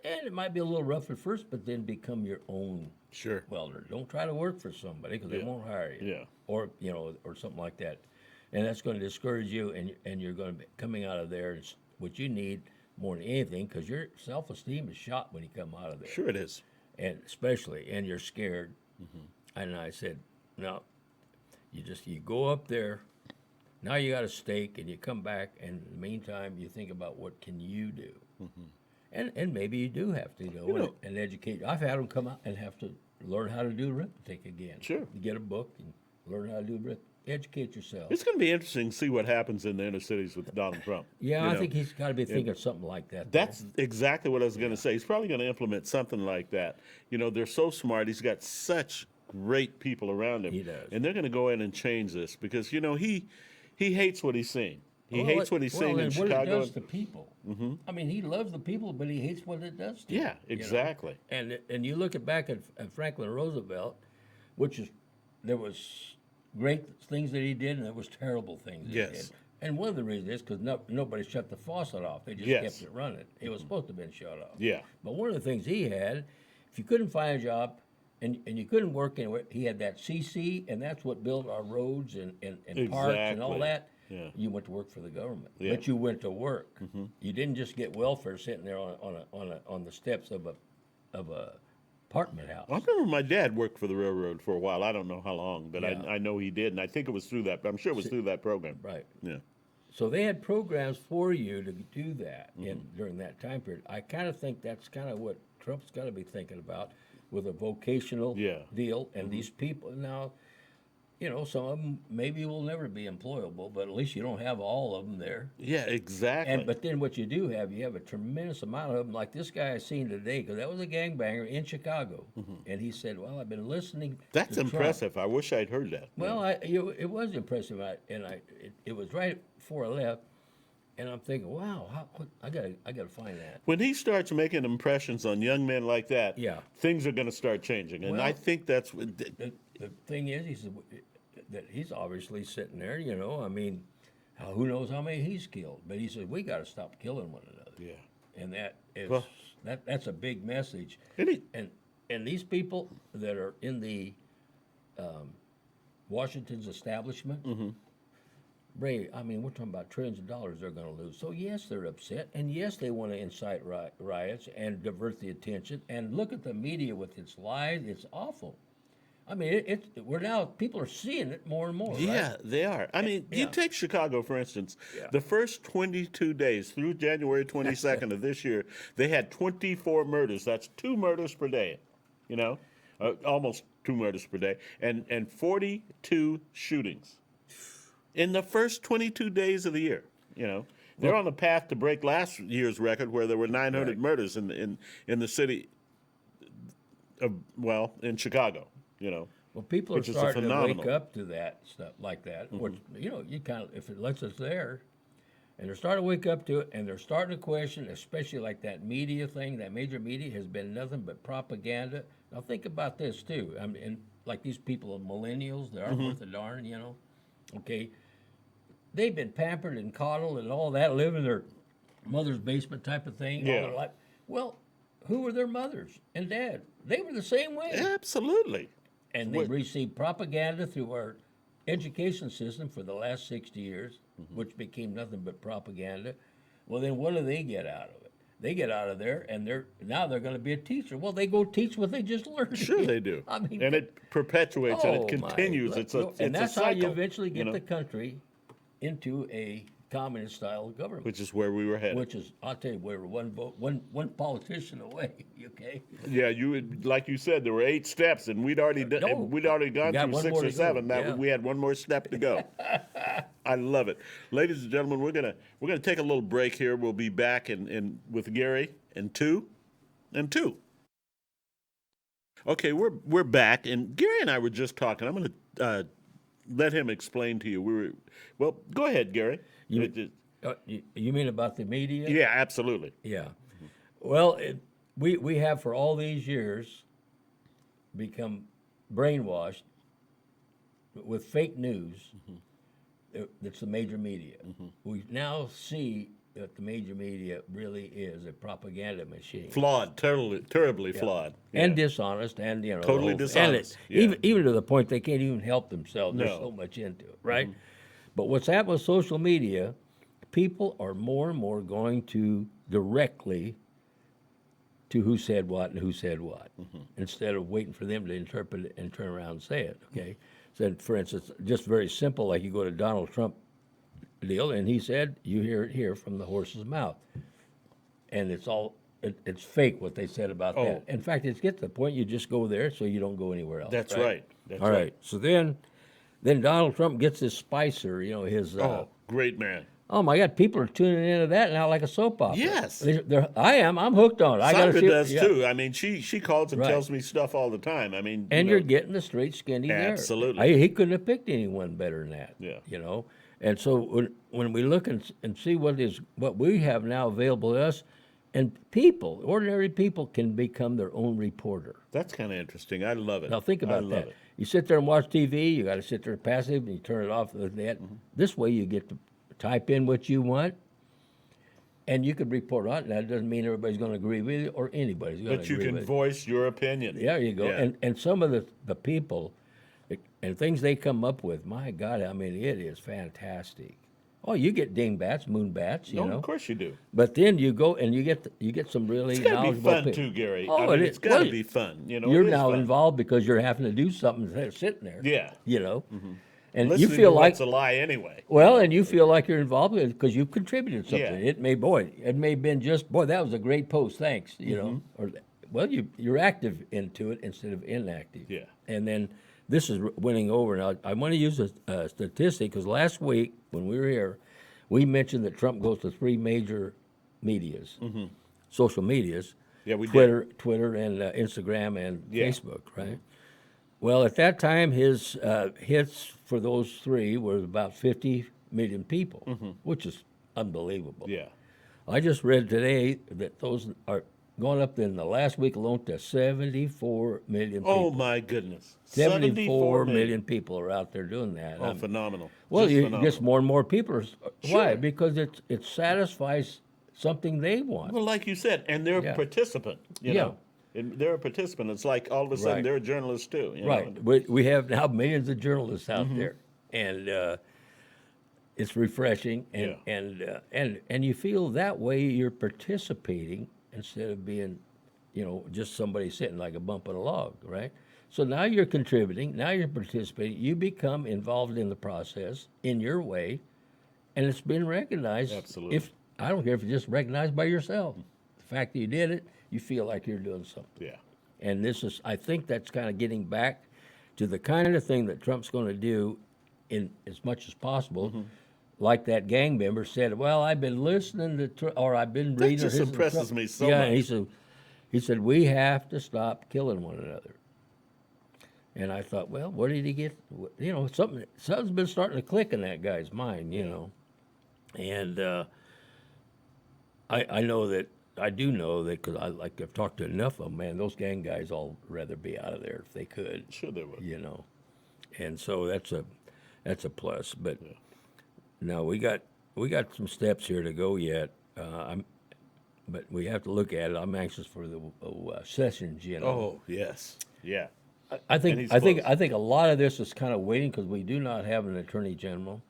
Speaker 3: And it might be a little rough at first, but then become your own
Speaker 2: Sure.
Speaker 3: welder. Don't try to work for somebody because they
Speaker 2: Yeah.
Speaker 3: won't hire you.
Speaker 2: Yeah.
Speaker 3: Or or something like that, and that's going to discourage you. And you're going to be coming out of there. What you need more than anything, because your self-esteem is shot when you come out of there.
Speaker 2: Sure it is.
Speaker 3: and especially, and you're scared. And I said, no, you go up there. Now you got a stake, and you come back, and in the meantime, you think about what can you do, and maybe you do have to and educate. I've had them come out and have to learn how to do arithmetic again.
Speaker 2: Sure.
Speaker 3: Get a book and learn how to do arithmetic. Educate yourself.
Speaker 2: It's going to be interesting to see what happens in the inner cities with Donald Trump.
Speaker 3: Yeah,
Speaker 2: You
Speaker 3: I
Speaker 2: know,
Speaker 3: think he's got to be thinking of something like that.
Speaker 2: That's exactly what I was going to say. He's probably going to implement something like that. You know, they're so smart. He's got such great people around him.
Speaker 3: He does.
Speaker 2: And they're going to go in and change this because, you know, he hates what he's seeing. He hates what he's seeing in
Speaker 3: and
Speaker 2: Chicago.
Speaker 3: what it does to people. I mean, he loves the people, but he hates what it does to
Speaker 2: Yeah,
Speaker 3: them, you know?
Speaker 2: exactly.
Speaker 3: And you look back at Franklin Roosevelt, which is there was great things that he did, and there was terrible things that he
Speaker 2: Yes.
Speaker 3: did. And one of the reasons is because nobody shut the faucet off. They just
Speaker 2: Yes.
Speaker 3: kept it running. It was supposed to have been shut off.
Speaker 2: Yeah.
Speaker 3: But one of the things he had, if you couldn't find a job and you couldn't work anywhere, he had that CC, and that's what built our roads and parks and all
Speaker 2: Exactly.
Speaker 3: that.
Speaker 2: Yeah.
Speaker 3: You went to work for the government,
Speaker 2: Yeah.
Speaker 3: but you went to work. You didn't just get welfare sitting there on the steps of a apartment house.
Speaker 2: I remember my dad worked for the railroad for a while. I don't know how long, but
Speaker 3: Yeah.
Speaker 2: I know he did, and I think it was through that. I'm sure it was through that program.
Speaker 3: Right.
Speaker 2: Yeah.
Speaker 3: So they had programs for you to do that during that time period. I kind of think that's kind of what Trump's got to be thinking about with a vocational
Speaker 2: Yeah.
Speaker 3: deal. And these people now, you know, some of them maybe will never be employable, but at least you don't have all of them there.
Speaker 2: Yeah, exactly.
Speaker 3: But then what you do have, you have a tremendous amount of them. Like this guy I seen today, because that was a gangbanger in Chicago, and he said, "Well, I've been listening."
Speaker 2: That's
Speaker 3: to Trump."
Speaker 2: impressive. I wish I'd heard that.
Speaker 3: Well, it was impressive, it was right before I left, and I'm thinking, wow, I gotta find that.
Speaker 2: When he starts making impressions on young men like that,
Speaker 3: Yeah.
Speaker 2: things are going to start changing. And
Speaker 3: Well,
Speaker 2: I think that's what.
Speaker 3: The thing is, he said that he's obviously sitting there. You know, I mean, who knows how many he's killed? But he said we got to stop killing one another.
Speaker 2: Yeah.
Speaker 3: And that is
Speaker 2: Well-
Speaker 3: that's a big message.
Speaker 2: And he-
Speaker 3: And these people that are in the Washington's establishment, Ray, I mean, we're talking about trillions of dollars they're going to lose. So yes, they're upset, and yes, they want to incite riots and divert the attention. And look at the media with its lies; it's awful. I mean, we're now people are seeing it more and more.
Speaker 2: Yeah,
Speaker 3: right?
Speaker 2: they are. I mean, you
Speaker 3: Yeah.
Speaker 2: take Chicago, for instance.
Speaker 3: Yeah.
Speaker 2: The first 22 days through January 22nd of this year, they had 24 murders. That's 2 murders per day, you know, almost 2 murders per day, and 42 shootings in the first 22 days of the year, you know. They're on the path to break last year's record where there were 900
Speaker 3: Right.
Speaker 2: murders in the city of, well, in Chicago, you know.
Speaker 3: Well, people are
Speaker 2: Which is a
Speaker 3: starting to wake
Speaker 2: phenomenal.
Speaker 3: up to that stuff like that. Which, you know, you kind of if it lets us there, and they're starting to wake up to it, and they're starting to question, especially like that media thing. That major media has been nothing but propaganda. Now think about this too. I mean, and like these people, millennials, they aren't worth a darn. You know, okay. They've been pampered and coddled and all that, live in their mother's basement type of thing all
Speaker 2: Yeah.
Speaker 3: their life. Well, who were their mothers and dad? They were the same way.
Speaker 2: Absolutely.
Speaker 3: And they've received propaganda through our education system for the last 60 years, which became nothing but propaganda. Well, then what do they get out of it? They get out of there, and now they're going to be a teacher. Well, they go teach what they just learned.
Speaker 2: Sure, they do.
Speaker 3: I mean,
Speaker 2: and it perpetuates and
Speaker 3: oh,
Speaker 2: it continues.
Speaker 3: my,
Speaker 2: It's a
Speaker 3: and that's
Speaker 2: it's a
Speaker 3: how
Speaker 2: cycle,
Speaker 3: you eventually get
Speaker 2: know,
Speaker 3: the country into a communist style of government.
Speaker 2: which is where we were headed.
Speaker 3: Which is, I'll tell you, we're one politician away. Okay.
Speaker 2: Yeah, you would, like you said, there were 8 steps, and we'd already
Speaker 3: No.
Speaker 2: gone
Speaker 3: We got
Speaker 2: through
Speaker 3: one
Speaker 2: 6
Speaker 3: more
Speaker 2: or
Speaker 3: to go.
Speaker 2: 7.
Speaker 3: Yeah.
Speaker 2: We had one more step to go. I love it, ladies and gentlemen. We're gonna take a little break here. We'll be back in with Gary and two. Okay, we're back, and Gary and I were just talking. I'm gonna let him explain to you. Well, go ahead, Gary.
Speaker 3: You mean about the media?
Speaker 2: Yeah, absolutely.
Speaker 3: Yeah. Well, we have for all these years become brainwashed with fake news. That's the major media. We now see that the major media really is a propaganda machine.
Speaker 2: Flawed, terribly flawed.
Speaker 3: And dishonest, and you know,
Speaker 2: Totally
Speaker 3: the whole-
Speaker 2: dishonest,
Speaker 3: And
Speaker 2: yeah.
Speaker 3: even to the point they can't even help themselves. There's
Speaker 2: No.
Speaker 3: so much into it, right? But what's happened with social media, people are more and more going to directly to who said what and who said what, instead of waiting for them to interpret it and turn around and say it. Okay, so for instance, just very simple, like you go to Donald Trump deal, and he said, "You hear it here from the horse's mouth," and it's fake what they said about that. In fact, it's get to the point you just go there, so you don't go anywhere else.
Speaker 2: That's right. That's
Speaker 3: All right. So then Donald Trump gets his Spicer, his.
Speaker 2: Great man.
Speaker 3: Oh my God! People are tuning into that now like a soap opera.
Speaker 2: Yes.
Speaker 3: I am. I'm hooked on it. I gotta
Speaker 2: Sandra
Speaker 3: see
Speaker 2: does
Speaker 3: yeah.
Speaker 2: too. I mean, she calls and
Speaker 3: Right.
Speaker 2: tells me stuff all the time. I mean,
Speaker 3: And
Speaker 2: you
Speaker 3: you're
Speaker 2: know,
Speaker 3: getting the straight skinny there.
Speaker 2: Absolutely.
Speaker 3: He couldn't have picked anyone better than that.
Speaker 2: Yeah.
Speaker 3: And so when we look and see what we have now available to us, and ordinary people can become their own reporter.
Speaker 2: That's kind of interesting. I love it.
Speaker 3: Now think about
Speaker 2: I love
Speaker 3: that.
Speaker 2: It.
Speaker 3: You sit there and watch TV. You got to sit there passive, and you turn it off. This way, you get to type in what you want, and you could report on it. That doesn't mean everybody's going to agree with you or anybody's going to
Speaker 2: But
Speaker 3: agree
Speaker 2: you
Speaker 3: with
Speaker 2: can
Speaker 3: you.
Speaker 2: voice your opinion.
Speaker 3: There you go.
Speaker 2: Yeah.
Speaker 3: And some of the people and things they come up with, my God, I mean, it is fantastic. Oh, you get dingbats, moonbats,
Speaker 2: No, of course you do.
Speaker 3: But then you go and you get some really
Speaker 2: It's got to be
Speaker 3: knowledgeable
Speaker 2: fun
Speaker 3: people.
Speaker 2: too, Gary.
Speaker 3: Oh,
Speaker 2: I mean,
Speaker 3: it
Speaker 2: it's
Speaker 3: is.
Speaker 2: got to
Speaker 3: Well,
Speaker 2: be fun. You're
Speaker 3: You're
Speaker 2: it is
Speaker 3: now
Speaker 2: fun.
Speaker 3: involved because you're having to do something instead of sitting there.
Speaker 2: Yeah.
Speaker 3: And
Speaker 2: Listening
Speaker 3: you feel
Speaker 2: to
Speaker 3: like
Speaker 2: what's a lie anyway.
Speaker 3: well, and you feel like you're involved with it because you've contributed something.
Speaker 2: Yeah.
Speaker 3: It may have been just that was a great post, thanks. Or you're active into it instead of inactive.
Speaker 2: Yeah.
Speaker 3: And then this is winning over. Now I want to use a statistic because last week when we were here, we mentioned that Trump goes to 3 major medias, social medias.
Speaker 2: Yeah, we did.
Speaker 3: Twitter and Instagram and
Speaker 2: Yeah.
Speaker 3: Facebook, right? Well, at that time, his hits for those 3 were about 50 million people, which is unbelievable.
Speaker 2: Yeah.
Speaker 3: I just read today that those are going up in the last week alone to 74 million people.
Speaker 2: Oh my goodness.
Speaker 3: 74 million people are out there doing that.
Speaker 2: Oh, phenomenal.
Speaker 3: Well,
Speaker 2: Just
Speaker 3: you
Speaker 2: phenomenal.
Speaker 3: just more and more people are. Why?
Speaker 2: Sure.
Speaker 3: Because it satisfies something they want.
Speaker 2: Well, like you said, and they're
Speaker 3: Yeah.
Speaker 2: a participant. You
Speaker 3: Yeah.
Speaker 2: know, and they're a participant. It's like all of a sudden
Speaker 3: Right.
Speaker 2: they're a journalist too. You
Speaker 3: Right.
Speaker 2: Know?
Speaker 3: We have now millions of journalists out
Speaker 2: Mm-hmm.
Speaker 3: there, and it's refreshing, and
Speaker 2: Yeah.
Speaker 3: and you feel that way you're participating instead of being, just somebody sitting like a bump on a log, right? So now you're contributing, now you're participating, you become involved in the process in your way, and it's been recognized.
Speaker 2: Absolutely.
Speaker 3: If I don't care if it's just recognized by yourself, the fact that you did it, you feel like you're doing something.
Speaker 2: Yeah.
Speaker 3: And I think that's kind of getting back to the kind of thing that Trump's going to do in as much as possible. Like that gang member said, well, I've been listening to, or I've been reading.
Speaker 2: just
Speaker 3: his-
Speaker 2: impresses me so
Speaker 3: Yeah,
Speaker 2: much.
Speaker 3: he said, we have to stop killing one another. And I thought, well, where did he get, something's been starting to click in that guy's mind, And I know that, I do know that because I've talked to enough of them, man, those gang guys all rather be out of there if they could,
Speaker 2: Sure they would.
Speaker 3: And so that's a plus. But now we got some steps here to go yet. But we have to look at it. I'm anxious for the sessions,
Speaker 2: Oh, yes. Yeah.
Speaker 3: I
Speaker 2: And
Speaker 3: think
Speaker 2: he's
Speaker 3: I think
Speaker 2: close.
Speaker 3: I think a lot of this is kind of waiting because we do not have an attorney general,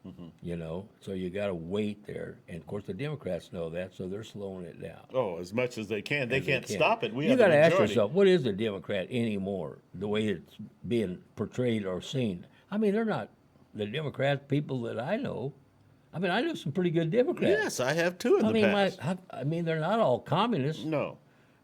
Speaker 3: So you got to wait there, and of course the Democrats know that, so they're slowing it down.
Speaker 2: Oh, as much as they can. They
Speaker 3: As
Speaker 2: can't
Speaker 3: can.
Speaker 2: stop it. We
Speaker 3: You
Speaker 2: have the
Speaker 3: got to ask
Speaker 2: majority.
Speaker 3: yourself, what is a Democrat anymore? The way it's being portrayed or seen. I mean, they're not the Democrat people that I know. I mean, I know some pretty good Democrats.
Speaker 2: Yes, I have two in the past.
Speaker 3: I mean, they're not all communists.
Speaker 2: No.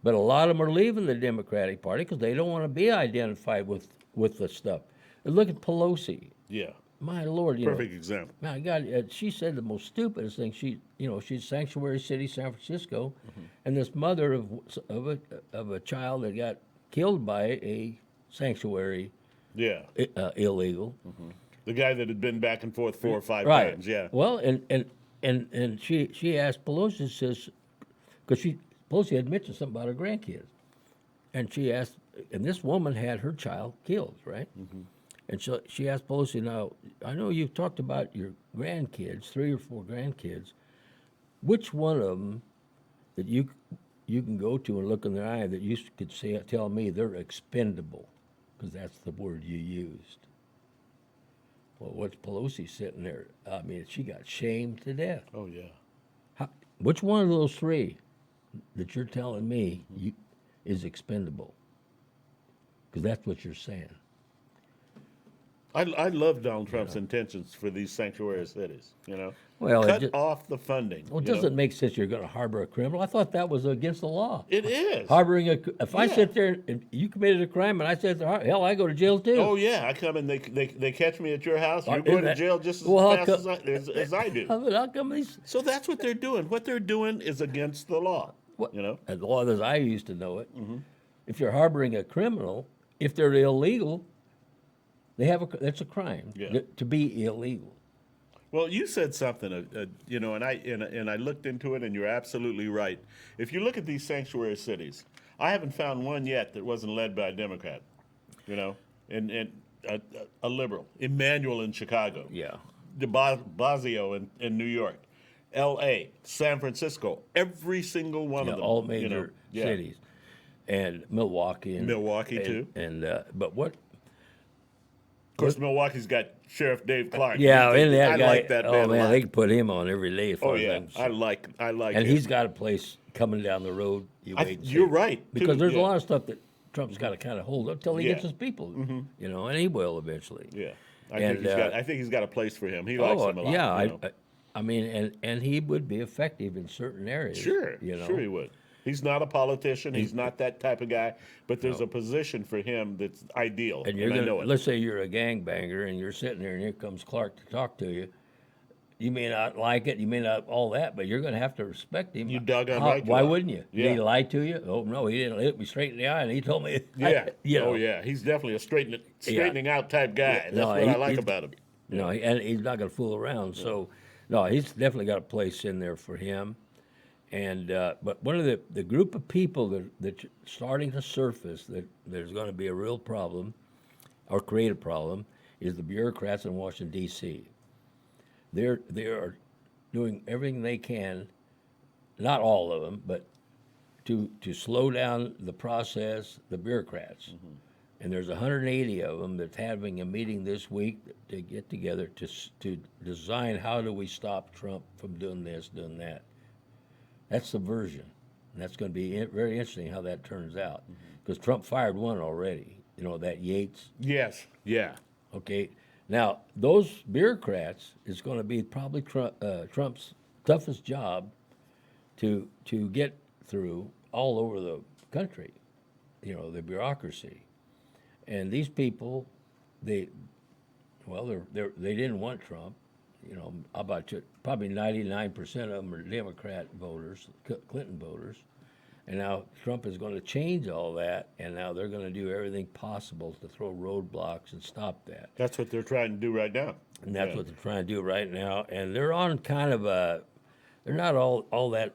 Speaker 3: But a lot of them are leaving the Democratic Party because they don't want to be identified with the stuff. And look at Pelosi.
Speaker 2: Yeah.
Speaker 3: My Lord,
Speaker 2: Perfect example.
Speaker 3: my God, she said the most stupidest thing. She's Sanctuary City, San Francisco, and this mother of a child that got killed by a sanctuary
Speaker 2: Yeah.
Speaker 3: illegal.
Speaker 2: The guy that had been back and forth 4 or 5
Speaker 3: Right.
Speaker 2: times. Yeah.
Speaker 3: Well, and she asked Pelosi, says, because Pelosi had mentioned something about her grandkids, and she asked, and this woman had her child killed, right? And so she asked Pelosi, now I know you've talked about your grandkids, 3 or 4 grandkids. Which one of them that you can go to and look in their eye that you could tell me they're expendable, because that's the word you used. Well, what's Pelosi sitting there? I mean, she got shamed to death.
Speaker 2: Oh, yeah.
Speaker 3: Which one of those 3 that you're telling me is expendable. Because that's what you're saying.
Speaker 2: I love Donald Trump's intentions for these sanctuary cities.
Speaker 3: Well,
Speaker 2: cut off the funding.
Speaker 3: Well, it doesn't make sense you're going to harbor a criminal. I thought that was against the law.
Speaker 2: It is.
Speaker 3: Harboring if I
Speaker 2: Yeah.
Speaker 3: sit there and you committed a crime and I sit there, hell, I go to jail too.
Speaker 2: Oh yeah, I come and they catch me at your house. You're
Speaker 3: Isn't
Speaker 2: going to
Speaker 3: that-
Speaker 2: jail just as
Speaker 3: well, how
Speaker 2: fast
Speaker 3: come-
Speaker 2: as I do.
Speaker 3: How come these?
Speaker 2: So that's what they're doing. What they're doing is against the law.
Speaker 3: What,
Speaker 2: You know.
Speaker 3: as long as I used to know it, if you're harboring a criminal, if they're illegal, that's a crime.
Speaker 2: Yeah.
Speaker 3: To be illegal.
Speaker 2: Well, you said something, and I looked into it, and you're absolutely right. If you look at these sanctuary cities, I haven't found one yet that wasn't led by a Democrat, and a liberal. Emmanuel in Chicago,
Speaker 3: Yeah.
Speaker 2: de Blasio in New York, L.A., San Francisco, every single one
Speaker 3: Yeah,
Speaker 2: of them.
Speaker 3: all major
Speaker 2: Yeah.
Speaker 3: cities, and Milwaukee.
Speaker 2: Milwaukee, too.
Speaker 3: But what?
Speaker 2: Of course, Milwaukee's got Sheriff Dave Clark.
Speaker 3: Yeah, and that
Speaker 2: I
Speaker 3: guy.
Speaker 2: like that
Speaker 3: oh
Speaker 2: man a
Speaker 3: man,
Speaker 2: lot.
Speaker 3: they can put him on every day. As far
Speaker 2: Oh
Speaker 3: as
Speaker 2: yeah,
Speaker 3: I'm
Speaker 2: I
Speaker 3: concerned.
Speaker 2: like
Speaker 3: And
Speaker 2: him.
Speaker 3: he's got a place coming down the road. You wait. And
Speaker 2: You're
Speaker 3: see.
Speaker 2: right, too,
Speaker 3: Because there's
Speaker 2: yeah.
Speaker 3: a lot of stuff that Trump's got to kind of hold up till he gets
Speaker 2: Yeah.
Speaker 3: his people. And he will eventually.
Speaker 2: Yeah,
Speaker 3: And,
Speaker 2: I think he's got a place for him. He likes him a lot.
Speaker 3: yeah.
Speaker 2: you know.
Speaker 3: I mean, and he would be effective in certain areas.
Speaker 2: Sure, sure he would. He's not a politician. He's not that type of guy. But there's a position for him that's ideal,
Speaker 3: And you're
Speaker 2: I know
Speaker 3: gonna
Speaker 2: it.
Speaker 3: let's say you're a gangbanger and you're sitting there and here comes Clark to talk to you. You may not like it, you may not all that, but you're going to have to respect him.
Speaker 2: You doggone right you
Speaker 3: Why
Speaker 2: are.
Speaker 3: wouldn't you?
Speaker 2: Yeah.
Speaker 3: Did he lie to you? Oh no, he didn't look me straight in the eye, and he told me.
Speaker 2: Yeah.
Speaker 3: you know,
Speaker 2: Oh yeah. He's definitely a straightening out type guy. That's
Speaker 3: No,
Speaker 2: what I like
Speaker 3: he's-
Speaker 2: about him.
Speaker 3: No, and he's not going to fool around. So, no, he's definitely got a place in there for him. And but one of the group of people that's starting to surface that there's going to be a real problem, or create a problem, is the bureaucrats in Washington D.C. They are doing everything they can, not all of them, but to slow down the process, the bureaucrats. And there's 180 of them that's having a meeting this week to get together to design how do we stop Trump from doing this, doing that. That's subversion. And that's going to be very interesting how that turns out. Because Trump fired one already, that Yates.
Speaker 2: Yes. Yeah.
Speaker 3: Okay. Now, those bureaucrats is going to be probably Trump's toughest job to get through all over the country, the bureaucracy. And these people, they didn't want Trump. How about you? Probably 99% of them are Democrat voters, Clinton voters. And now Trump is going to change all that, and now they're going to do everything possible to throw roadblocks and stop that.
Speaker 2: That's what they're trying to do right now.
Speaker 3: And that's what they're trying to do right now. And they're on kind of they're not all that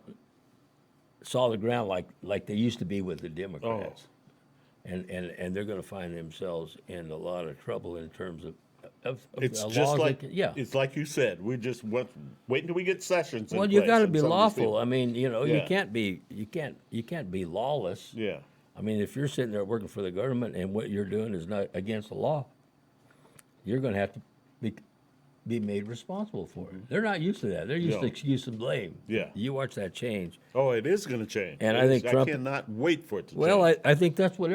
Speaker 3: solid ground like they used to be with the Democrats. And they're going to find themselves in a lot of trouble in terms of
Speaker 2: It's
Speaker 3: laws
Speaker 2: just like
Speaker 3: yeah.
Speaker 2: It's like you said. We just wait until we get Sessions.
Speaker 3: Well,
Speaker 2: in
Speaker 3: you
Speaker 2: place
Speaker 3: got to
Speaker 2: and
Speaker 3: be
Speaker 2: some of these
Speaker 3: lawful.
Speaker 2: people-
Speaker 3: I mean, you
Speaker 2: Yeah.
Speaker 3: can't be lawless.
Speaker 2: Yeah.
Speaker 3: I mean, if you're sitting there working for the government and what you're doing is not against the law, you're going to have to be made responsible for it. They're not used to that. They're used to
Speaker 2: No.
Speaker 3: excuse and blame.
Speaker 2: Yeah.
Speaker 3: You watch that change.
Speaker 2: Oh, it is going to change.
Speaker 3: And
Speaker 2: It
Speaker 3: I
Speaker 2: is-
Speaker 3: think Trump-
Speaker 2: I cannot wait for it to
Speaker 3: Well,
Speaker 2: change.
Speaker 3: I think that's what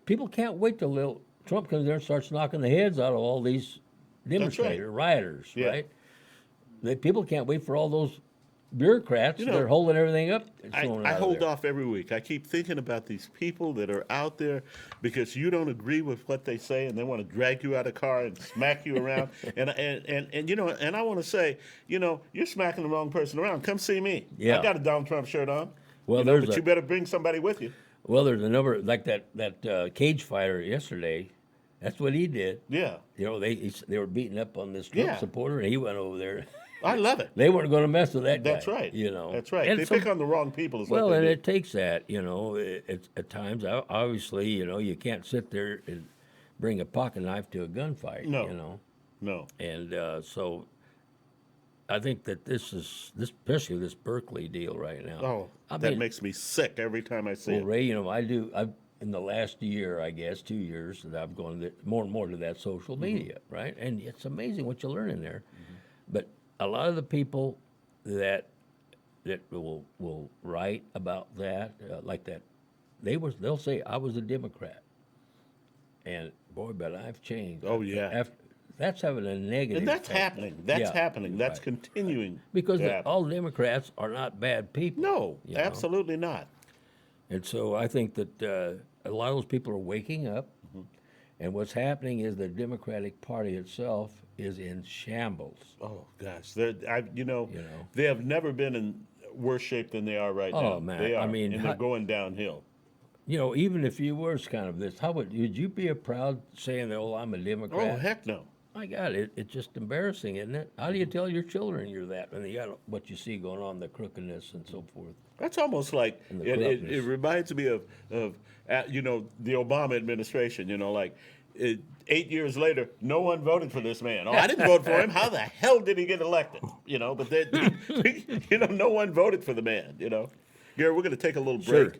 Speaker 3: people can't wait till Trump comes there and starts knocking the heads out of all these demonstrators, rioters,
Speaker 2: Yeah.
Speaker 3: right? People can't wait for all those bureaucrats.
Speaker 2: You know,
Speaker 3: They're holding everything up. and
Speaker 2: I
Speaker 3: throwing it out of
Speaker 2: hold
Speaker 3: there.
Speaker 2: off every week. I keep thinking about these people that are out there because you don't agree with what they say, and they want to drag you out of the car and smack you around. and I want to say, you're smacking the wrong person around. Come see me.
Speaker 3: Yeah.
Speaker 2: I got a Donald Trump shirt on.
Speaker 3: Well,
Speaker 2: But you better bring somebody with you.
Speaker 3: Well, there's a number like that cage fighter yesterday. That's what he did.
Speaker 2: Yeah,
Speaker 3: They were beating up on this Trump
Speaker 2: Yeah.
Speaker 3: supporter, and he went over there.
Speaker 2: I love it.
Speaker 3: They weren't going to mess with that guy.
Speaker 2: That's right. That's right.
Speaker 3: And
Speaker 2: They
Speaker 3: some-
Speaker 2: pick on the wrong people. Is
Speaker 3: Well,
Speaker 2: what
Speaker 3: and
Speaker 2: they
Speaker 3: it takes that, It's at times, obviously, you can't sit there and bring a pocket knife to a gunfight.
Speaker 2: No. No.
Speaker 3: And so, I think that especially this Berkeley deal right now.
Speaker 2: Oh,
Speaker 3: I
Speaker 2: that
Speaker 3: mean,
Speaker 2: makes me sick every time I see
Speaker 3: well,
Speaker 2: it.
Speaker 3: Ray, I've in the last year, I guess, 2 years, that I've gone more and more to that social media, right? And it's amazing what you learn in there. But a lot of the people that will write about that, like that they'll say I was a Democrat, and boy, but I've changed.
Speaker 2: Oh, yeah.
Speaker 3: That's having a negative.
Speaker 2: And that's
Speaker 3: effect.
Speaker 2: happening. That's
Speaker 3: Yeah,
Speaker 2: happening. That's
Speaker 3: right.
Speaker 2: continuing.
Speaker 3: Because
Speaker 2: to happen.
Speaker 3: all Democrats are not bad people.
Speaker 2: No,
Speaker 3: you know?
Speaker 2: absolutely not.
Speaker 3: And so I think that a lot of those people are waking up, and what's happening is the Democratic Party itself is in shambles.
Speaker 2: Oh gosh, they have never been in worse shape than they are right now.
Speaker 3: Oh, man,
Speaker 2: they are.
Speaker 3: I mean,
Speaker 2: and they're going downhill.
Speaker 3: Even if you were kind of this, would you be a proud saying, "Oh, I'm a Democrat"?
Speaker 2: Oh heck no.
Speaker 3: My God, it's just embarrassing, isn't it? How do you tell your children you're that when you got what you see going on, the crookedness and so forth?
Speaker 2: That's almost like
Speaker 3: And the
Speaker 2: it
Speaker 3: corruptness.
Speaker 2: reminds me of the Obama administration. 8 years later, no one voted for this man. Oh, I didn't vote for him. How the hell did he get elected? But no one voted for the man. Gary, we're going to take a little break.
Speaker 3: Sure.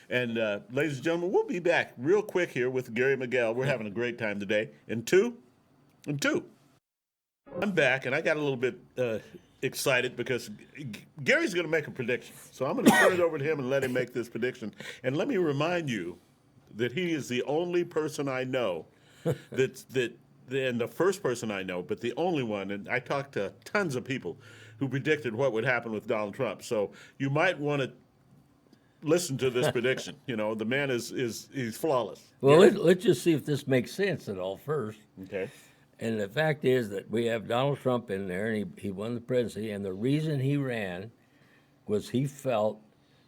Speaker 2: And ladies and gentlemen, we'll be back real quick here with Gary Miguel. We're having a great time today. In two. I'm back, and I got a little bit excited because Gary's going to make a prediction. So I'm going to turn it over to him and let him make this prediction. And let me remind you that he is the only person I know and the first person I know, but the only one, and I talked to tons of people who predicted what would happen with Donald Trump. So you might want to listen to this prediction. The man he's flawless.
Speaker 3: Well, let's just see if this makes sense at all first.
Speaker 2: Okay.
Speaker 3: And the fact is that we have Donald Trump in there, and he won the presidency, and the reason he ran was he felt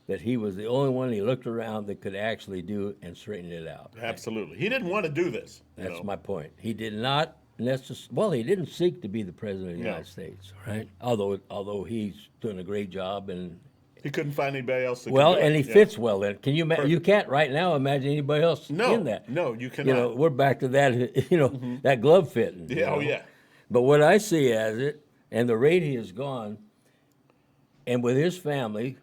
Speaker 3: that he was the only one he looked around that could actually do it and straighten it out.
Speaker 2: Absolutely. He didn't want to do this.
Speaker 3: That's my point. He did not he didn't seek to be the president of the United States, right? Although he's doing a great job and
Speaker 2: he couldn't find anybody else to do it.
Speaker 3: and he fits well in. Can you you can't right now imagine anybody else in that.
Speaker 2: No, you cannot.
Speaker 3: We're back to that, that glove fitting.
Speaker 2: Yeah, oh yeah.
Speaker 3: But what I see as it, and the rate he has gone, and with his family,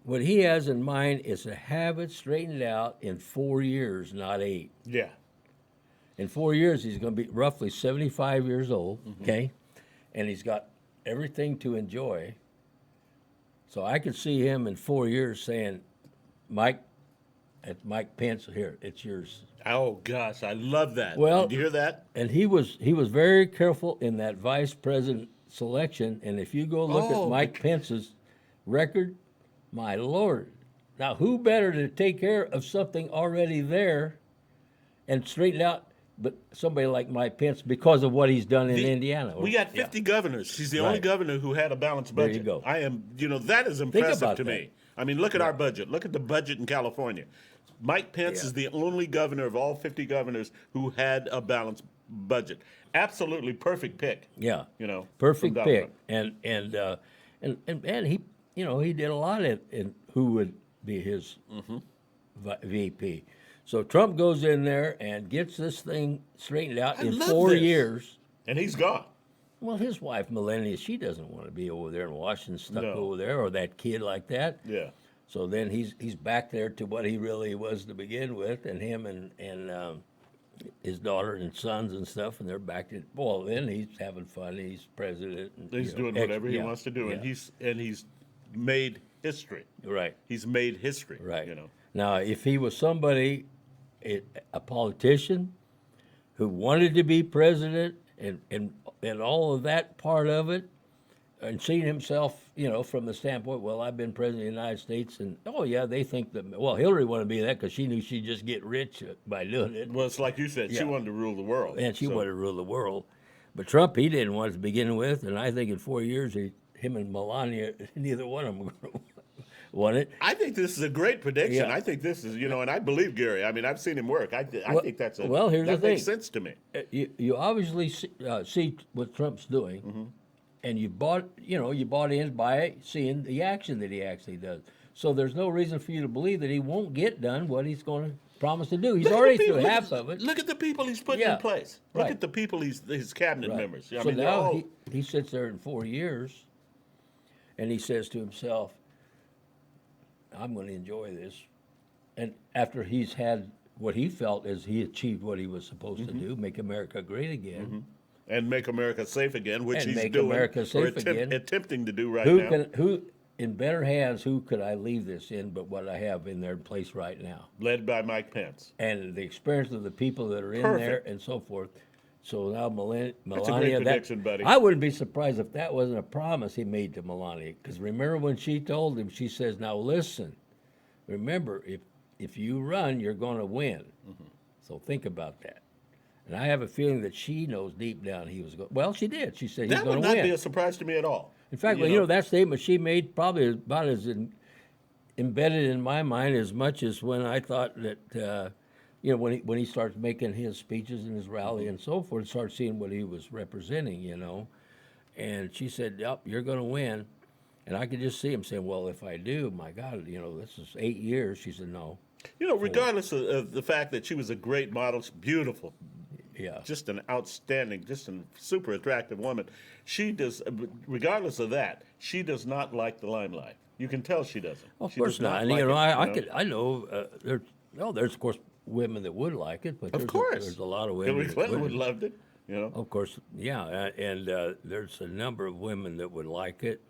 Speaker 3: what he has in mind is to have it straightened out in 4 years, not 8.
Speaker 2: Yeah.
Speaker 3: In 4 years, he's going to be roughly 75 years old, okay? And he's got everything to enjoy. So I could see him in 4 years saying, Mike Pence, here, it's yours.
Speaker 2: Oh gosh, I love that.
Speaker 3: Well,
Speaker 2: did you hear that?
Speaker 3: And he was very careful in that vice president selection. And if you go look at Mike Pence's record, my Lord. Now, who better to take care of something already there and straighten out but somebody like Mike Pence because of what he's done in Indiana?
Speaker 2: We got 50 governors. He's the only governor who had a balanced budget.
Speaker 3: There you go.
Speaker 2: I am, that is impressive to
Speaker 3: that.
Speaker 2: me. I mean, look at our budget. Look at the budget in California. Mike Pence is the only governor of all 50 governors who had a balanced budget. Absolutely perfect pick.
Speaker 3: Yeah.
Speaker 2: from
Speaker 3: Perfect
Speaker 2: Donald
Speaker 3: pick.
Speaker 2: Trump.
Speaker 3: And he he did a lot in who would be his VP. So Trump goes in there and gets this thing straightened out in
Speaker 2: love
Speaker 3: 4
Speaker 2: this.
Speaker 3: years.
Speaker 2: And he's gone.
Speaker 3: Well, his wife, Melania, she doesn't want to be over there in Washington, stuck
Speaker 2: No.
Speaker 3: over there, or that kid like that.
Speaker 2: Yeah.
Speaker 3: So then he's back there to what he really was to begin with, and him and his daughter and sons and stuff, and they're back to, well, then he's having fun. He's president. And,
Speaker 2: He's doing whatever he wants to do, and he's made history.
Speaker 3: Right.
Speaker 2: He's made history.
Speaker 3: Right. Now, if he was somebody, a politician who wanted to be president and all of that part of it, and seeing himself, from the standpoint, well, I've been president of the United States, and they think that, well, Hillary wanted to be that because she knew she'd just get rich by doing it.
Speaker 2: Well, it's like you said, she wanted to rule the world.
Speaker 3: And she wanted to rule the world. But Trump, he didn't want it to begin with, and I think in 4 years, him and Melania, neither one of them won it.
Speaker 2: I think this is a great prediction.
Speaker 3: Yeah.
Speaker 2: I think this is, and I believe Gary. I mean, I've seen him work. I think that's here's
Speaker 3: the
Speaker 2: that
Speaker 3: thing.
Speaker 2: makes sense to me.
Speaker 3: You obviously see what Trump's doing, and you bought in by seeing the action that he actually does. So there's no reason for you to believe that he won't get done what he's going to promise to do. He's already through half of it.
Speaker 2: Look at the people he's putting in place. Look at the people his cabinet members. I
Speaker 3: So
Speaker 2: mean,
Speaker 3: now he sits there in 4 years, and he says to himself, I'm going to enjoy this. And after he's had what he felt as he achieved what he was supposed to do, make America great again.
Speaker 2: and make America safe again, which
Speaker 3: And
Speaker 2: he's
Speaker 3: make
Speaker 2: doing,
Speaker 3: America safe
Speaker 2: or
Speaker 3: again.
Speaker 2: attempting to do right now.
Speaker 3: in better hands, who could I leave this in but what I have in their place right now?
Speaker 2: Led by Mike Pence.
Speaker 3: And the experience of the people that are in there
Speaker 2: Perfect.
Speaker 3: and so forth. So now Melania,
Speaker 2: That's a great prediction, buddy.
Speaker 3: I wouldn't be surprised if that wasn't a promise he made to Melania. Because remember when she told him, she says, now listen, remember, if you run, you're going to win.
Speaker 2: Mm-hmm.
Speaker 3: So think about that. And I have a feeling that she knows deep down he was going. Well, she did. She said he's
Speaker 2: That
Speaker 3: going
Speaker 2: would
Speaker 3: to
Speaker 2: not
Speaker 3: win.
Speaker 2: be a surprise to me at all.
Speaker 3: In fact, that statement she made probably is about as embedded in my mind as much as when I thought that, when he starts making his speeches and his rally and so forth, start seeing what he was representing. And she said, "Yep, you're going to win." And I could just see him saying, "Well, if I do, my God, this is 8 years." She said, "No."
Speaker 2: Regardless of the fact that she was a great model, she's beautiful,
Speaker 3: Yeah.
Speaker 2: just an outstanding, just a super attractive woman. She does, regardless of that, she does not like the limelight. You can tell she doesn't.
Speaker 3: Of
Speaker 2: She
Speaker 3: course
Speaker 2: does
Speaker 3: not. And
Speaker 2: like
Speaker 3: I know there's of course women that would like it, but there's a lot of women.
Speaker 2: Hillary
Speaker 3: that
Speaker 2: Clinton would
Speaker 3: wouldn't.
Speaker 2: loved it.
Speaker 3: Of course, yeah, and there's a number of women that would like it,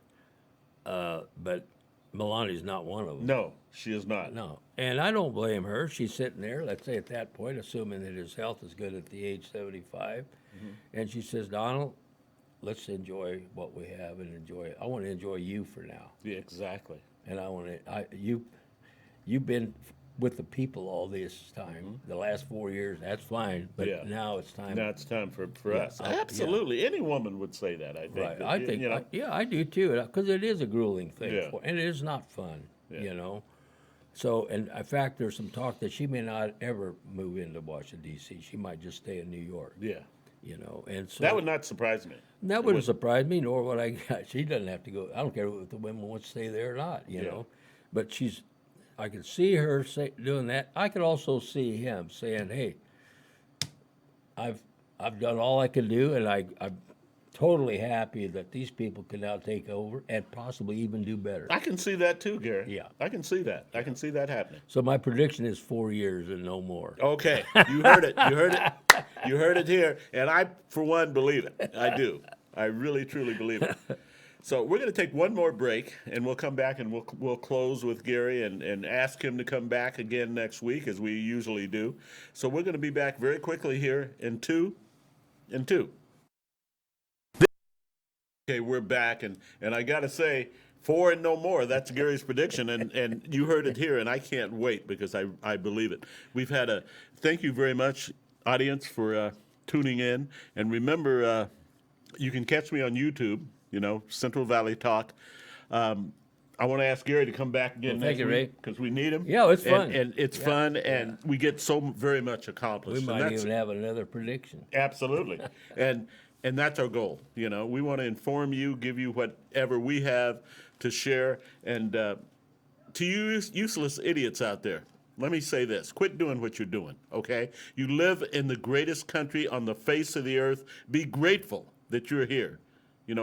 Speaker 3: but Melania's not one of them.
Speaker 2: No, she is not.
Speaker 3: No, and I don't blame her. She's sitting there, let's say at that point, assuming that his health is good at the age 75, and she says, "Donald, let's enjoy what we have and enjoy it. I want to enjoy you for now,
Speaker 2: Yeah, exactly.
Speaker 3: and I want to. You've been with the people all this time, the last 4 years. That's fine, but
Speaker 2: Yeah.
Speaker 3: now it's time."
Speaker 2: Now it's time for us.
Speaker 3: yeah.
Speaker 2: Absolutely. Any woman would say that, I think.
Speaker 3: Right,
Speaker 2: But,
Speaker 3: I think, I do too, because it is a grueling thing,
Speaker 2: Yeah.
Speaker 3: and it is not fun,
Speaker 2: Yeah.
Speaker 3: So, and in fact, there's some talk that she may not ever move into Washington D.C. She might just stay in New York,
Speaker 2: Yeah.
Speaker 3: and so
Speaker 2: That would not surprise me.
Speaker 3: that wouldn't surprise me, nor would I. She doesn't have to go. I don't care if the women want to stay there or not, But I could see her doing that. I could also see him saying, "Hey, I've done all I can do, and I'm totally happy that these people can now take over and possibly even do better."
Speaker 2: I can see that too, Gary.
Speaker 3: Yeah.
Speaker 2: I can see that. I can see that happening.
Speaker 3: So my prediction is 4 years and no more.
Speaker 2: Okay. You heard it. You heard it. You heard it here. And I, for one, believe it. I do. I really, truly believe it. So we're going to take one more break, and we'll come back and we'll close with Gary and ask him to come back again next week, as we usually do. So we're going to be back very quickly here in two. Okay, we're back, and I got to say, 4 and no more. That's Gary's prediction, and you heard it here, and I can't wait because I believe it. We've had thank you very much, audience, for tuning in, and remember, you can catch me on YouTube. Central Valley Talk. I want to ask Gary to come back again
Speaker 3: Thank
Speaker 2: next
Speaker 3: you, Ray.
Speaker 2: week because we need him.
Speaker 3: Yeah, it's fun.
Speaker 2: and it's fun, and we get so very much
Speaker 3: We
Speaker 2: accomplished. And
Speaker 3: might
Speaker 2: that's-
Speaker 3: even have another prediction.
Speaker 2: Absolutely. and that's our goal. We want to inform you, give you whatever we have to share. And to you useless idiots out there, let me say this. Quit doing what you're doing, okay? You live in the greatest country on the face of the earth. Be grateful that you're here.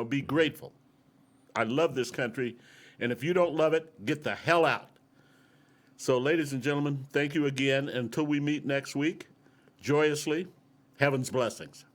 Speaker 2: Be grateful. I love this country. And if you don't love it, get the hell out. So, ladies and gentlemen, thank you again. Until we meet next week, joyously, heaven's blessings.